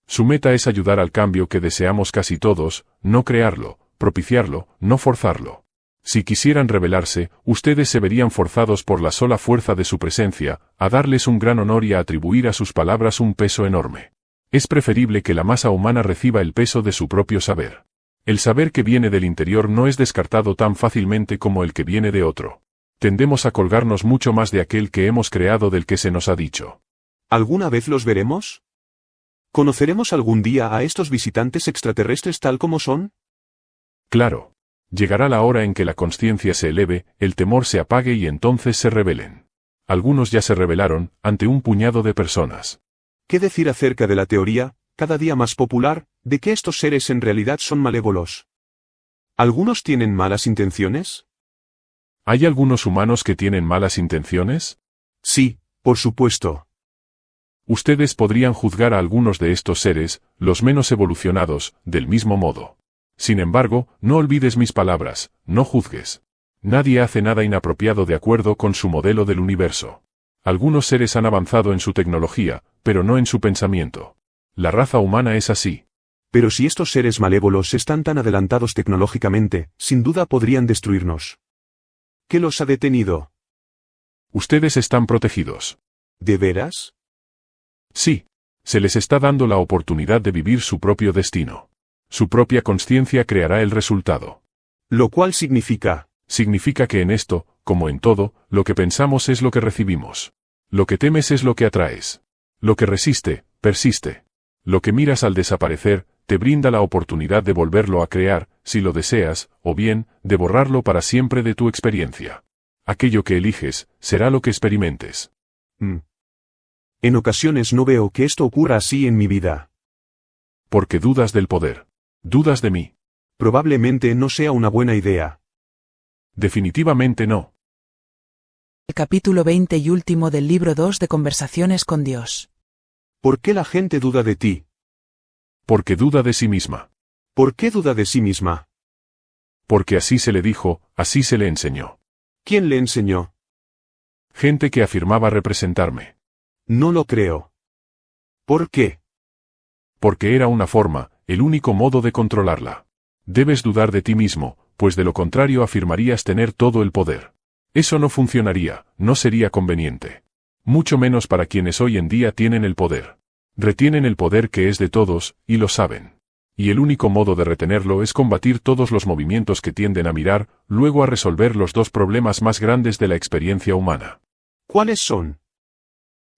Su meta es ayudar al cambio que deseamos casi todos, no crearlo, propiciarlo, no forzarlo. Si quisieran rebelarse, ustedes se verían forzados por la sola fuerza de su presencia, a darles un gran honor y a atribuir a sus palabras un peso enorme. Es preferible que la masa humana reciba el peso de su propio saber. El saber que viene del interior no es descartado tan fácilmente como el que viene de otro. Tendemos a colgarnos mucho más de aquel que hemos creado del que se nos ha dicho. ¿Alguna vez los veremos? ¿Conoceremos algún día a estos visitantes extraterrestres tal como son? Claro. Llegará la hora en que la consciencia se eleve, el temor se apague y entonces se rebelen. Algunos ya se rebelaron, ante un puñado de personas. ¿Qué decir acerca de la teoría, cada día más popular, de que estos seres en realidad son malévolos? ¿Algunos tienen malas intenciones? ¿Hay algunos humanos que tienen malas intenciones? Sí, por supuesto. Ustedes podrían juzgar a algunos de estos seres, los menos evolucionados, del mismo modo. Sin embargo, no olvides mis palabras, no juzgues. Nadie hace nada inapropiado de acuerdo con su modelo del universo. Algunos seres han avanzado en su tecnología, pero no en su pensamiento. La raza humana es así. Pero si estos seres malévolos están tan adelantados tecnológicamente, sin duda podrían destruirnos. ¿Qué los ha detenido? Ustedes están protegidos. ¿De veras? Sí. Se les está dando la oportunidad de vivir su propio destino. Su propia consciencia creará el resultado. Lo cual significa... Significa que en esto, como en todo, lo que pensamos es lo que recibimos. Lo que temes es lo que atraes. Lo que resiste, persiste. Lo que miras al desaparecer, te brinda la oportunidad de volverlo a crear, si lo deseas, o bien, de borrarlo para siempre de tu experiencia. Aquello que eliges, será lo que experimentes. En ocasiones no veo que esto ocurra así en mi vida. Porque dudas del poder. ¿Dudas de mí? Probablemente no sea una buena idea. Definitivamente no. El capítulo 20 y último del libro 2 de Conversaciones con Dios. ¿Por qué la gente duda de ti? Porque duda de sí misma. ¿Por qué duda de sí misma? Porque así se le dijo, así se le enseñó. ¿Quién le enseñó? Gente que afirmaba representarme. No lo creo. ¿Por qué? Porque era una forma, el único modo de controlarla. Debes dudar de ti mismo, pues de lo contrario afirmarías tener todo el poder. Eso no funcionaría, no sería conveniente. Mucho menos para quienes hoy en día tienen el poder. Retienen el poder que es de todos, y lo saben. Y el único modo de retenerlo es combatir todos los movimientos que tienden a mirar, luego a resolver los dos problemas más grandes de la experiencia humana. ¿Cuáles son?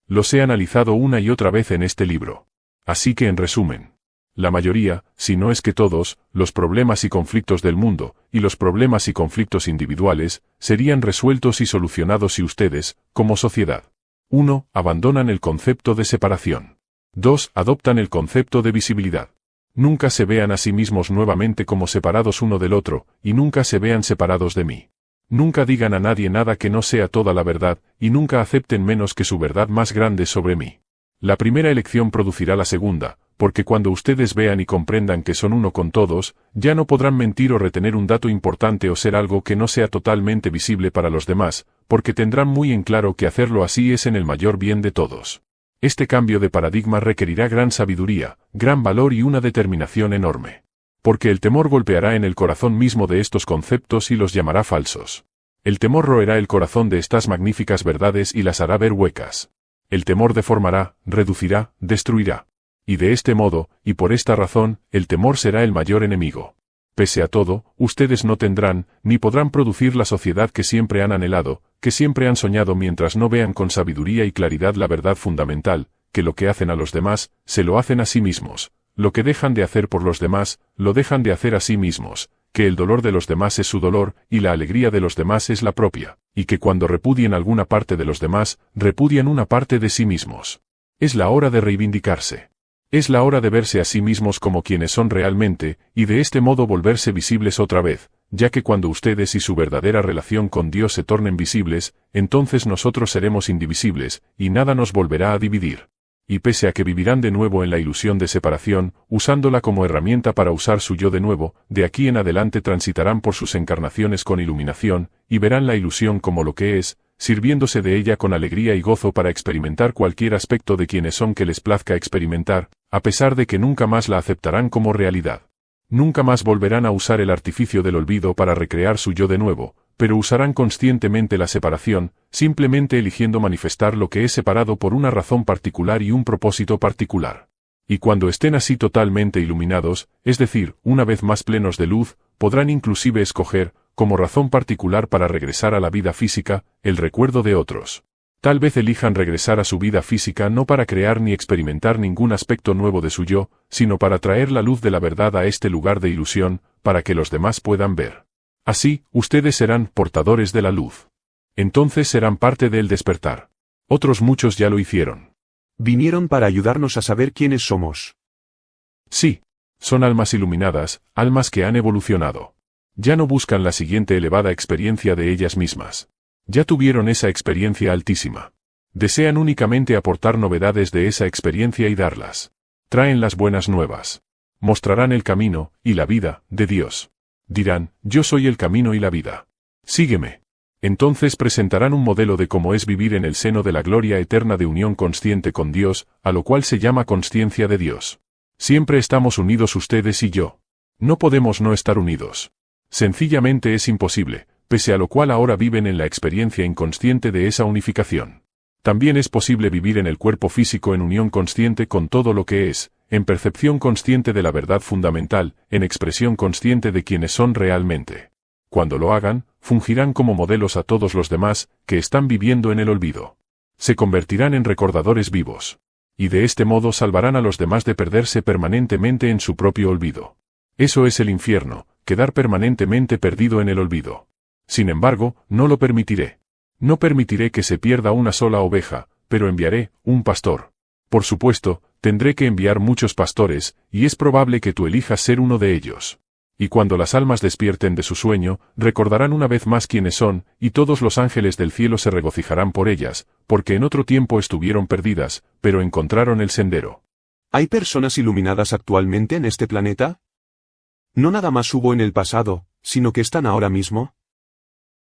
Los he analizado una y otra vez en este libro. Así que en resumen, la mayoría, si no es que todos, los problemas y conflictos del mundo, y los problemas y conflictos individuales, serían resueltos y solucionados si ustedes, como sociedad, 1. Abandonan el concepto de separación. 2. Adoptan el concepto de visibilidad. Nunca se vean a sí mismos nuevamente como separados uno del otro, y nunca se vean separados de mí. Nunca digan a nadie nada que no sea toda la verdad, y nunca acepten menos que su verdad más grande sobre mí. La primera elección producirá la segunda, porque cuando ustedes vean y comprendan que son uno con todos, ya no podrán mentir o retener un dato importante o ser algo que no sea totalmente visible para los demás, porque tendrán muy en claro que hacerlo así es en el mayor bien de todos. Este cambio de paradigma requerirá gran sabiduría, gran valor y una determinación enorme. Porque el temor golpeará en el corazón mismo de estos conceptos y los llamará falsos. El temor roerá el corazón de estas magníficas verdades y las hará ver huecas. El temor deformará, reducirá, destruirá. Y de este modo, y por esta razón, el temor será el mayor enemigo. Pese a todo, ustedes no tendrán, ni podrán producir la sociedad que siempre han anhelado, que siempre han soñado mientras no vean con sabiduría y claridad la verdad fundamental, que lo que hacen a los demás, se lo hacen a sí mismos. Lo que dejan de hacer por los demás, lo dejan de hacer a sí mismos, que el dolor de los demás es su dolor, y la alegría de los demás es la propia, y que cuando repudien alguna parte de los demás, repudian una parte de sí mismos. Es la hora de reivindicarse. Es la hora de verse a sí mismos como quienes son realmente, y de este modo volverse visibles otra vez, ya que cuando ustedes y su verdadera relación con Dios se tornen visibles, entonces nosotros seremos indivisibles, y nada nos volverá a dividir. Y pese a que vivirán de nuevo en la ilusión de separación, usándola como herramienta para usar su yo de nuevo, de aquí en adelante transitarán por sus encarnaciones con iluminación, y verán la ilusión como lo que es, sirviéndose de ella con alegría y gozo para experimentar cualquier aspecto de quienes son que les plazca experimentar, a pesar de que nunca más la aceptarán como realidad. Nunca más volverán a usar el artificio del olvido para recrear su yo de nuevo, pero usarán conscientemente la separación, simplemente eligiendo manifestar lo que es separado por una razón particular y un propósito particular. Y cuando estén así totalmente iluminados, es decir, una vez más plenos de luz, podrán inclusive escoger, como razón particular para regresar a la vida física, el recuerdo de otros. Tal vez elijan regresar a su vida física no para crear ni experimentar ningún aspecto nuevo de su yo, sino para traer la luz de la verdad a este lugar de ilusión, para que los demás puedan ver. Así, ustedes serán portadores de la luz. Entonces serán parte del despertar. Otros muchos ya lo hicieron. Vinieron para ayudarnos a saber quiénes somos. Sí. Son almas iluminadas, almas que han evolucionado. Ya no buscan la siguiente elevada experiencia de ellas mismas. Ya tuvieron esa experiencia altísima. Desean únicamente aportar novedades de esa experiencia y darlas. Traen las buenas nuevas. Mostrarán el camino, y la vida, de Dios. Dirán, yo soy el camino y la vida. Sígueme. Entonces presentarán un modelo de cómo es vivir en el seno de la gloria eterna de unión consciente con Dios, a lo cual se llama consciencia de Dios. Siempre estamos unidos ustedes y yo. No podemos no estar unidos. Sencillamente es imposible, pese a lo cual ahora viven en la experiencia inconsciente de esa unificación. También es posible vivir en el cuerpo físico en unión consciente con todo lo que es, en percepción consciente de la verdad fundamental, en expresión consciente de quienes son realmente. Cuando lo hagan, fungirán como modelos a todos los demás, que están viviendo en el olvido. Se convertirán en recordadores vivos. Y de este modo salvarán a los demás de perderse permanentemente en su propio olvido. Eso es el infierno, quedar permanentemente perdido en el olvido. Sin embargo, no lo permitiré. No permitiré que se pierda una sola oveja, pero enviaré un pastor. Por supuesto, tendré que enviar muchos pastores, y es probable que tú elijas ser uno de ellos. Y cuando las almas despierten de su sueño, recordarán una vez más quiénes son, y todos los ángeles del cielo se regocijarán por ellas, porque en otro tiempo estuvieron perdidas, pero encontraron el sendero. ¿Hay personas iluminadas actualmente en este planeta? No nada más hubo en el pasado, sino que están ahora mismo.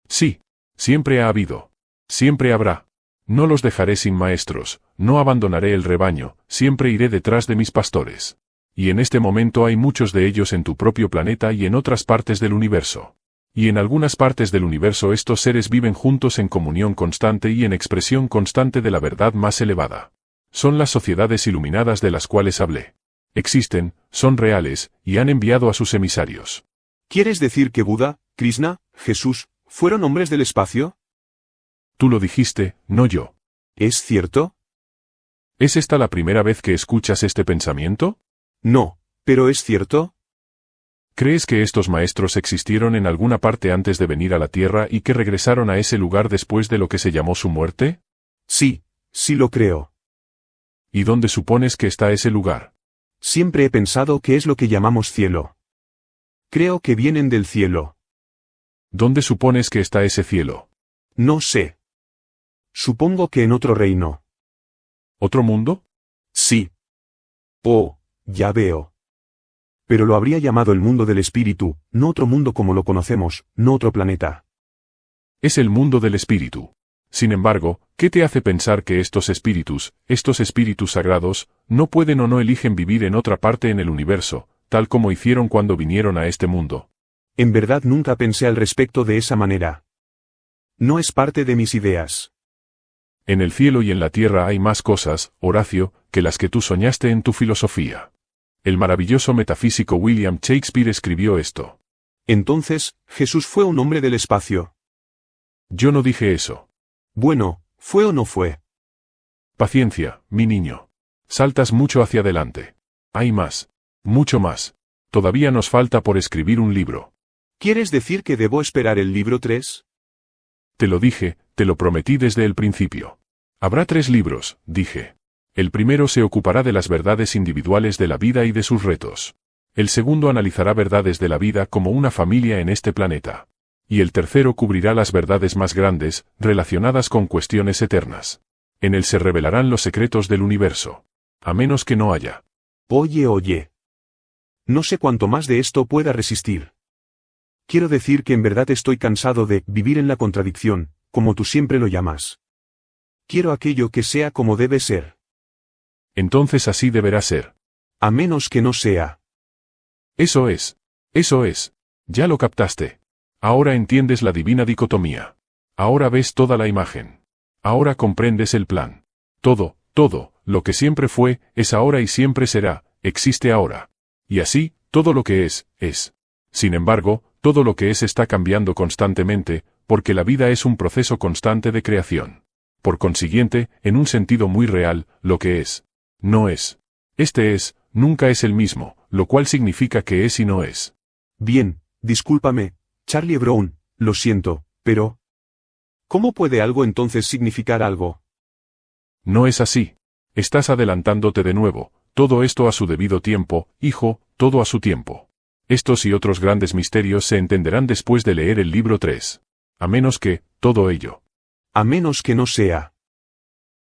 Sí, siempre ha habido. Siempre habrá. No los dejaré sin maestros, no abandonaré el rebaño, siempre iré detrás de mis pastores. Y en este momento hay muchos de ellos en tu propio planeta y en otras partes del universo. Y en algunas partes del universo estos seres viven juntos en comunión constante y en expresión constante de la verdad más elevada. Son las sociedades iluminadas de las cuales hablé. Existen, son reales, y han enviado a sus emisarios. ¿Quieres decir que Buda, Krishna, Jesús, fueron hombres del espacio? Tú lo dijiste, no yo. ¿Es cierto? ¿Es esta la primera vez que escuchas este pensamiento? No, pero ¿es cierto? ¿Crees que estos maestros existieron en alguna parte antes de venir a la Tierra y que regresaron a ese lugar después de lo que se llamó su muerte? Sí, sí lo creo. ¿Y dónde supones que está ese lugar? Siempre he pensado que es lo que llamamos cielo. Creo que vienen del cielo. ¿Dónde supones que está ese cielo? No sé. Supongo que en otro reino. ¿Otro mundo? Sí. Oh, ya veo. Pero lo habría llamado el mundo del espíritu, no otro mundo como lo conocemos, no otro planeta. Es el mundo del espíritu. Sin embargo, ¿qué te hace pensar que estos espíritus sagrados, no pueden o no eligen vivir en otra parte en el universo, tal como hicieron cuando vinieron a este mundo? En verdad nunca pensé al respecto de esa manera. No es parte de mis ideas. En el cielo y en la tierra hay más cosas, Horacio, que las que tú soñaste en tu filosofía. El maravilloso metafísico William Shakespeare escribió esto. Entonces, Jesús fue un hombre del espacio. Yo no dije eso. Bueno, ¿fue o no fue? Paciencia, mi niño. Saltas mucho hacia adelante. Hay más. Mucho más. Todavía nos falta por escribir un libro. ¿Quieres decir que debo esperar el libro 3? Te lo dije, te lo prometí desde el principio. Habrá 3 libros, dije. El primero se ocupará de las verdades individuales de la vida y de sus retos. El segundo analizará verdades de la vida como una familia en este planeta. Y el tercero cubrirá las verdades más grandes, relacionadas con cuestiones eternas. En él se revelarán los secretos del universo. A menos que no haya. Oye. No sé cuánto más de esto pueda resistir. Quiero decir que en verdad estoy cansado de vivir en la contradicción, como tú siempre lo llamas. Quiero aquello que sea como debe ser. Entonces así deberá ser. A menos que no sea. Eso es. Eso es. Ya lo captaste. Ahora entiendes la divina dicotomía. Ahora ves toda la imagen. Ahora comprendes el plan. Todo, lo que siempre fue, es ahora y siempre será, existe ahora. Y así, todo lo que es, es. Sin embargo, todo lo que es está cambiando constantemente, porque la vida es un proceso constante de creación. Por consiguiente, en un sentido muy real, lo que es, no es. Este es, nunca es el mismo, lo cual significa que es y no es. Bien, discúlpame, Charlie Brown, lo siento, pero ¿cómo puede algo entonces significar algo? No es así. Estás adelantándote de nuevo, todo esto a su debido tiempo, hijo, todo a su tiempo. Estos y otros grandes misterios se entenderán después de leer el libro 3. A menos que, todo ello. A menos que no sea.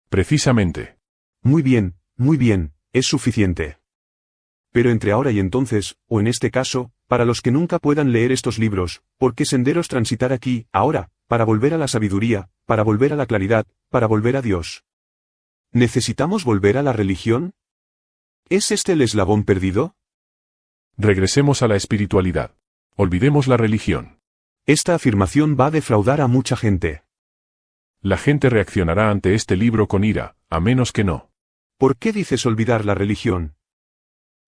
Precisamente. Muy bien, es suficiente. Pero entre ahora y entonces, o en este caso, para los que nunca puedan leer estos libros, ¿por qué senderos transitar aquí, ahora, para volver a la sabiduría, para volver a la claridad, para volver a Dios? ¿Necesitamos volver a la religión? ¿Es este el eslabón perdido? Regresemos a la espiritualidad. Olvidemos la religión. Esta afirmación va a defraudar a mucha gente. La gente reaccionará ante este libro con ira, a menos que no. ¿Por qué dices olvidar la religión?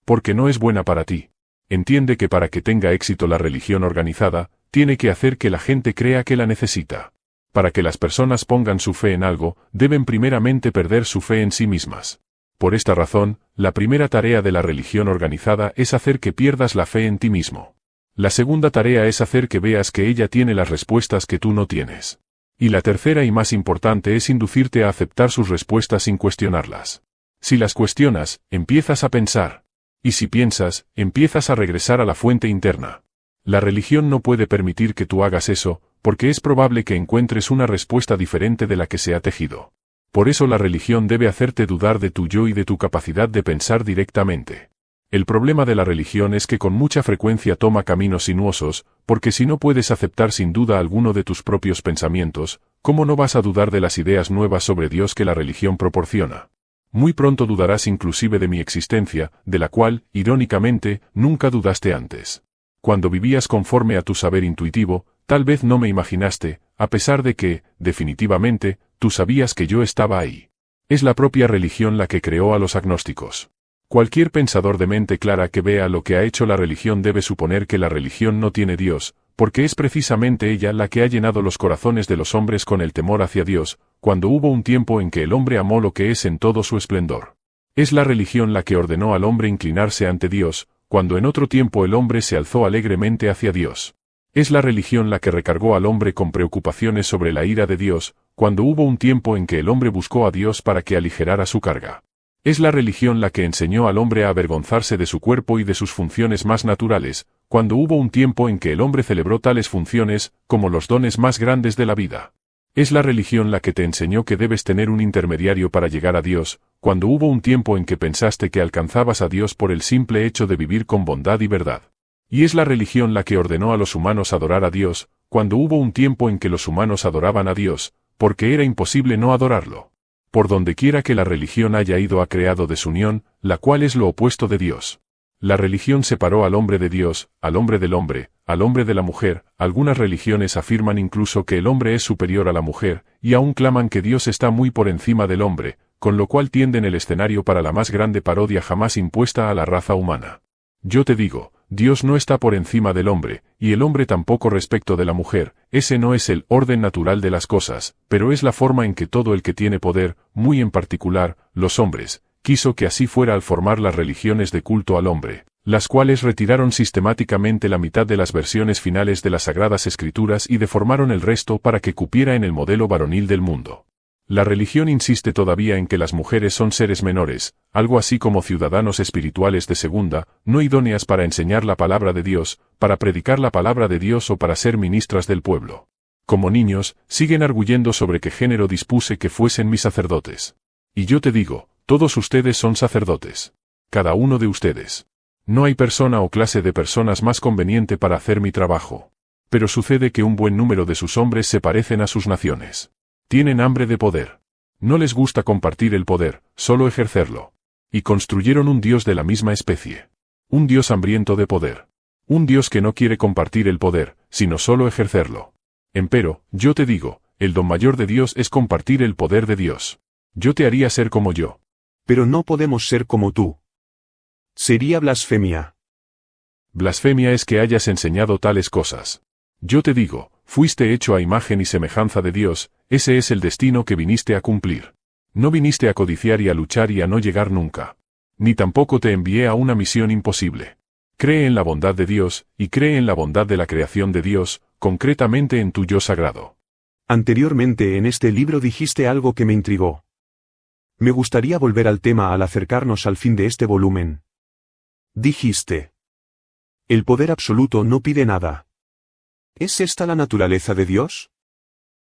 Porque no es buena para ti. Entiende que para que tenga éxito la religión organizada, tiene que hacer que la gente crea que la necesita. Para que las personas pongan su fe en algo, deben primeramente perder su fe en sí mismas. Por esta razón, la primera tarea de la religión organizada es hacer que pierdas la fe en ti mismo. La segunda tarea es hacer que veas que ella tiene las respuestas que tú no tienes. Y la tercera y más importante es inducirte a aceptar sus respuestas sin cuestionarlas. Si las cuestionas, empiezas a pensar. Y si piensas, empiezas a regresar a la fuente interna. La religión no puede permitir que tú hagas eso, porque es probable que encuentres una respuesta diferente de la que se ha tejido. Por eso la religión debe hacerte dudar de tu yo y de tu capacidad de pensar directamente. El problema de la religión es que con mucha frecuencia toma caminos sinuosos, porque si no puedes aceptar sin duda alguno de tus propios pensamientos, ¿cómo no vas a dudar de las ideas nuevas sobre Dios que la religión proporciona? Muy pronto dudarás inclusive de mi existencia, de la cual, irónicamente, nunca dudaste antes. Cuando vivías conforme a tu saber intuitivo, tal vez no me imaginaste, a pesar de que, definitivamente, tú sabías que yo estaba ahí. Es la propia religión la que creó a los agnósticos. Cualquier pensador de mente clara que vea lo que ha hecho la religión debe suponer que la religión no tiene Dios, porque es precisamente ella la que ha llenado los corazones de los hombres con el temor hacia Dios, cuando hubo un tiempo en que el hombre amó lo que es en todo su esplendor. Es la religión la que ordenó al hombre inclinarse ante Dios, cuando en otro tiempo el hombre se alzó alegremente hacia Dios. Es la religión la que recargó al hombre con preocupaciones sobre la ira de Dios, cuando hubo un tiempo en que el hombre buscó a Dios para que aligerara su carga. Es la religión la que enseñó al hombre a avergonzarse de su cuerpo y de sus funciones más naturales, cuando hubo un tiempo en que el hombre celebró tales funciones, como los dones más grandes de la vida. Es la religión la que te enseñó que debes tener un intermediario para llegar a Dios, cuando hubo un tiempo en que pensaste que alcanzabas a Dios por el simple hecho de vivir con bondad y verdad. Y es la religión la que ordenó a los humanos adorar a Dios, cuando hubo un tiempo en que los humanos adoraban a Dios, porque era imposible no adorarlo. Por donde quiera que la religión haya ido ha creado desunión, la cual es lo opuesto de Dios. La religión separó al hombre de Dios, al hombre del hombre, al hombre de la mujer. Algunas religiones afirman incluso que el hombre es superior a la mujer, y aún claman que Dios está muy por encima del hombre, con lo cual tienden el escenario para la más grande parodia jamás impuesta a la raza humana. Yo te digo, Dios no está por encima del hombre, y el hombre tampoco respecto de la mujer. Ese no es el orden natural de las cosas, pero es la forma en que todo el que tiene poder, muy en particular, los hombres, quiso que así fuera al formar las religiones de culto al hombre, las cuales retiraron sistemáticamente la mitad de las versiones finales de las Sagradas Escrituras y deformaron el resto para que cupiera en el modelo varonil del mundo. La religión insiste todavía en que las mujeres son seres menores, algo así como ciudadanos espirituales de segunda, no idóneas para enseñar la palabra de Dios, para predicar la palabra de Dios o para ser ministras del pueblo. Como niños, siguen arguyendo sobre qué género dispuse que fuesen mis sacerdotes. Y yo te digo, todos ustedes son sacerdotes. Cada uno de ustedes. No hay persona o clase de personas más conveniente para hacer mi trabajo. Pero sucede que un buen número de sus hombres se parecen a sus naciones. Tienen hambre de poder. No les gusta compartir el poder, solo ejercerlo. Y construyeron un dios de la misma especie. Un Dios hambriento de poder. Un Dios que no quiere compartir el poder, sino solo ejercerlo. Empero, yo te digo, el don mayor de Dios es compartir el poder de Dios. Yo te haría ser como yo. Pero no podemos ser como tú. Sería blasfemia. Blasfemia es que hayas enseñado tales cosas. Yo te digo, fuiste hecho a imagen y semejanza de Dios, ese es el destino que viniste a cumplir. No viniste a codiciar y a luchar y a no llegar nunca. Ni tampoco te envié a una misión imposible. Cree en la bondad de Dios, y cree en la bondad de la creación de Dios, concretamente en tu yo sagrado. Anteriormente en este libro dijiste algo que me intrigó. Me gustaría volver al tema al acercarnos al fin de este volumen. Dijiste: el poder absoluto no pide nada. ¿Es esta la naturaleza de Dios?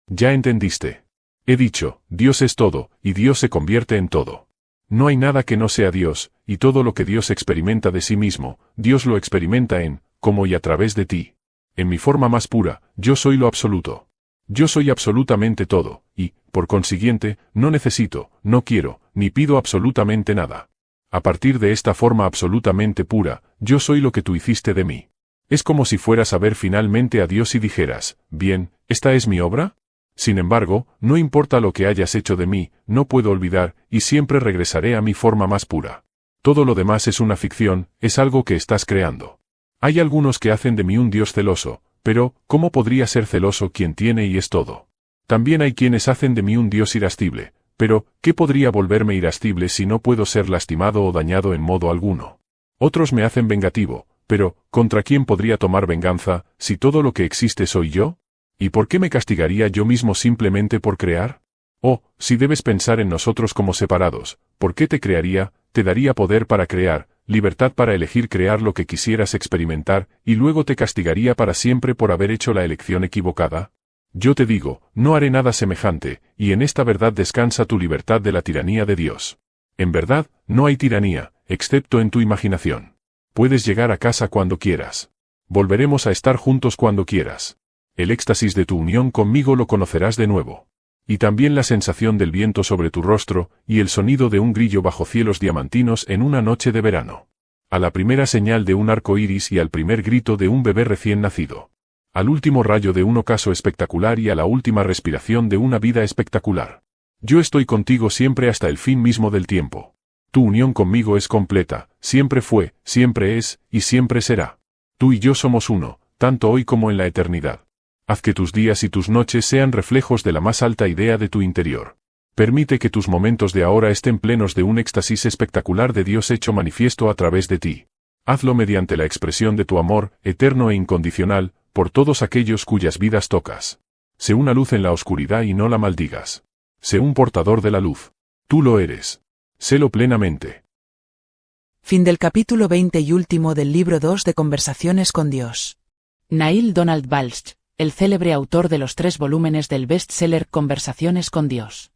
Ya entendiste. He dicho, Dios es todo, y Dios se convierte en todo. No hay nada que no sea Dios, y todo lo que Dios experimenta de sí mismo, Dios lo experimenta en, como y a través de ti. En mi forma más pura, yo soy lo absoluto. Yo soy absolutamente todo, y, por consiguiente, no necesito, no quiero, ni pido absolutamente nada. A partir de esta forma absolutamente pura, yo soy lo que tú hiciste de mí. Es como si fueras a ver finalmente a Dios y dijeras, bien, ¿esta es mi obra? Sin embargo, no importa lo que hayas hecho de mí, no puedo olvidar, y siempre regresaré a mi forma más pura. Todo lo demás es una ficción, es algo que estás creando. Hay algunos que hacen de mí un Dios celoso, pero, ¿cómo podría ser celoso quien tiene y es todo? También hay quienes hacen de mí un Dios irascible, pero, ¿qué podría volverme irascible si no puedo ser lastimado o dañado en modo alguno? Otros me hacen vengativo, pero, ¿contra quién podría tomar venganza, si todo lo que existe soy yo? ¿Y por qué me castigaría yo mismo simplemente por crear? Oh, si debes pensar en nosotros como separados, ¿por qué te crearía, te daría poder para crear, libertad para elegir crear lo que quisieras experimentar, y luego te castigaría para siempre por haber hecho la elección equivocada? Yo te digo, no haré nada semejante, y en esta verdad descansa tu libertad de la tiranía de Dios. En verdad, no hay tiranía, excepto en tu imaginación. Puedes llegar a casa cuando quieras. Volveremos a estar juntos cuando quieras. El éxtasis de tu unión conmigo lo conocerás de nuevo. Y también la sensación del viento sobre tu rostro, y el sonido de un grillo bajo cielos diamantinos en una noche de verano. A la primera señal de un arco iris y al primer grito de un bebé recién nacido. Al último rayo de un ocaso espectacular y a la última respiración de una vida espectacular. Yo estoy contigo siempre hasta el fin mismo del tiempo. Tu unión conmigo es completa, siempre fue, siempre es, y siempre será. Tú y yo somos uno, tanto hoy como en la eternidad. Haz que tus días y tus noches sean reflejos de la más alta idea de tu interior. Permite que tus momentos de ahora estén plenos de un éxtasis espectacular de Dios hecho manifiesto a través de ti. Hazlo mediante la expresión de tu amor, eterno e incondicional, por todos aquellos cuyas vidas tocas. Sé una luz en la oscuridad y no la maldigas. Sé un portador de la luz. Tú lo eres. Sélo plenamente. Fin del capítulo 20 y último del libro 2 de Conversaciones con Dios. Neil Donald Walsch, el célebre autor de los 3 volúmenes del bestseller Conversaciones con Dios.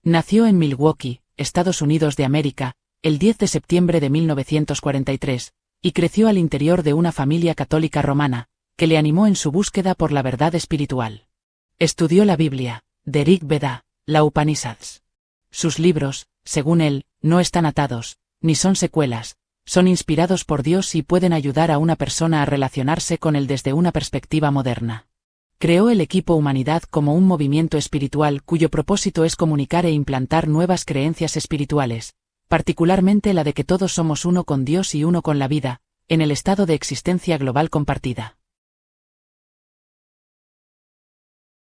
Nació en Milwaukee, Estados Unidos de América, el 10 de septiembre de 1943, y creció al interior de una familia católica romana, que le animó en su búsqueda por la verdad espiritual. Estudió la Biblia, de Rig Veda, la Upanishads. Sus libros, según él, no están atados, ni son secuelas, son inspirados por Dios y pueden ayudar a una persona a relacionarse con él desde una perspectiva moderna. Creó el equipo Humanidad como un movimiento espiritual cuyo propósito es comunicar e implantar nuevas creencias espirituales, particularmente la de que todos somos uno con Dios y uno con la vida, en el estado de existencia global compartida.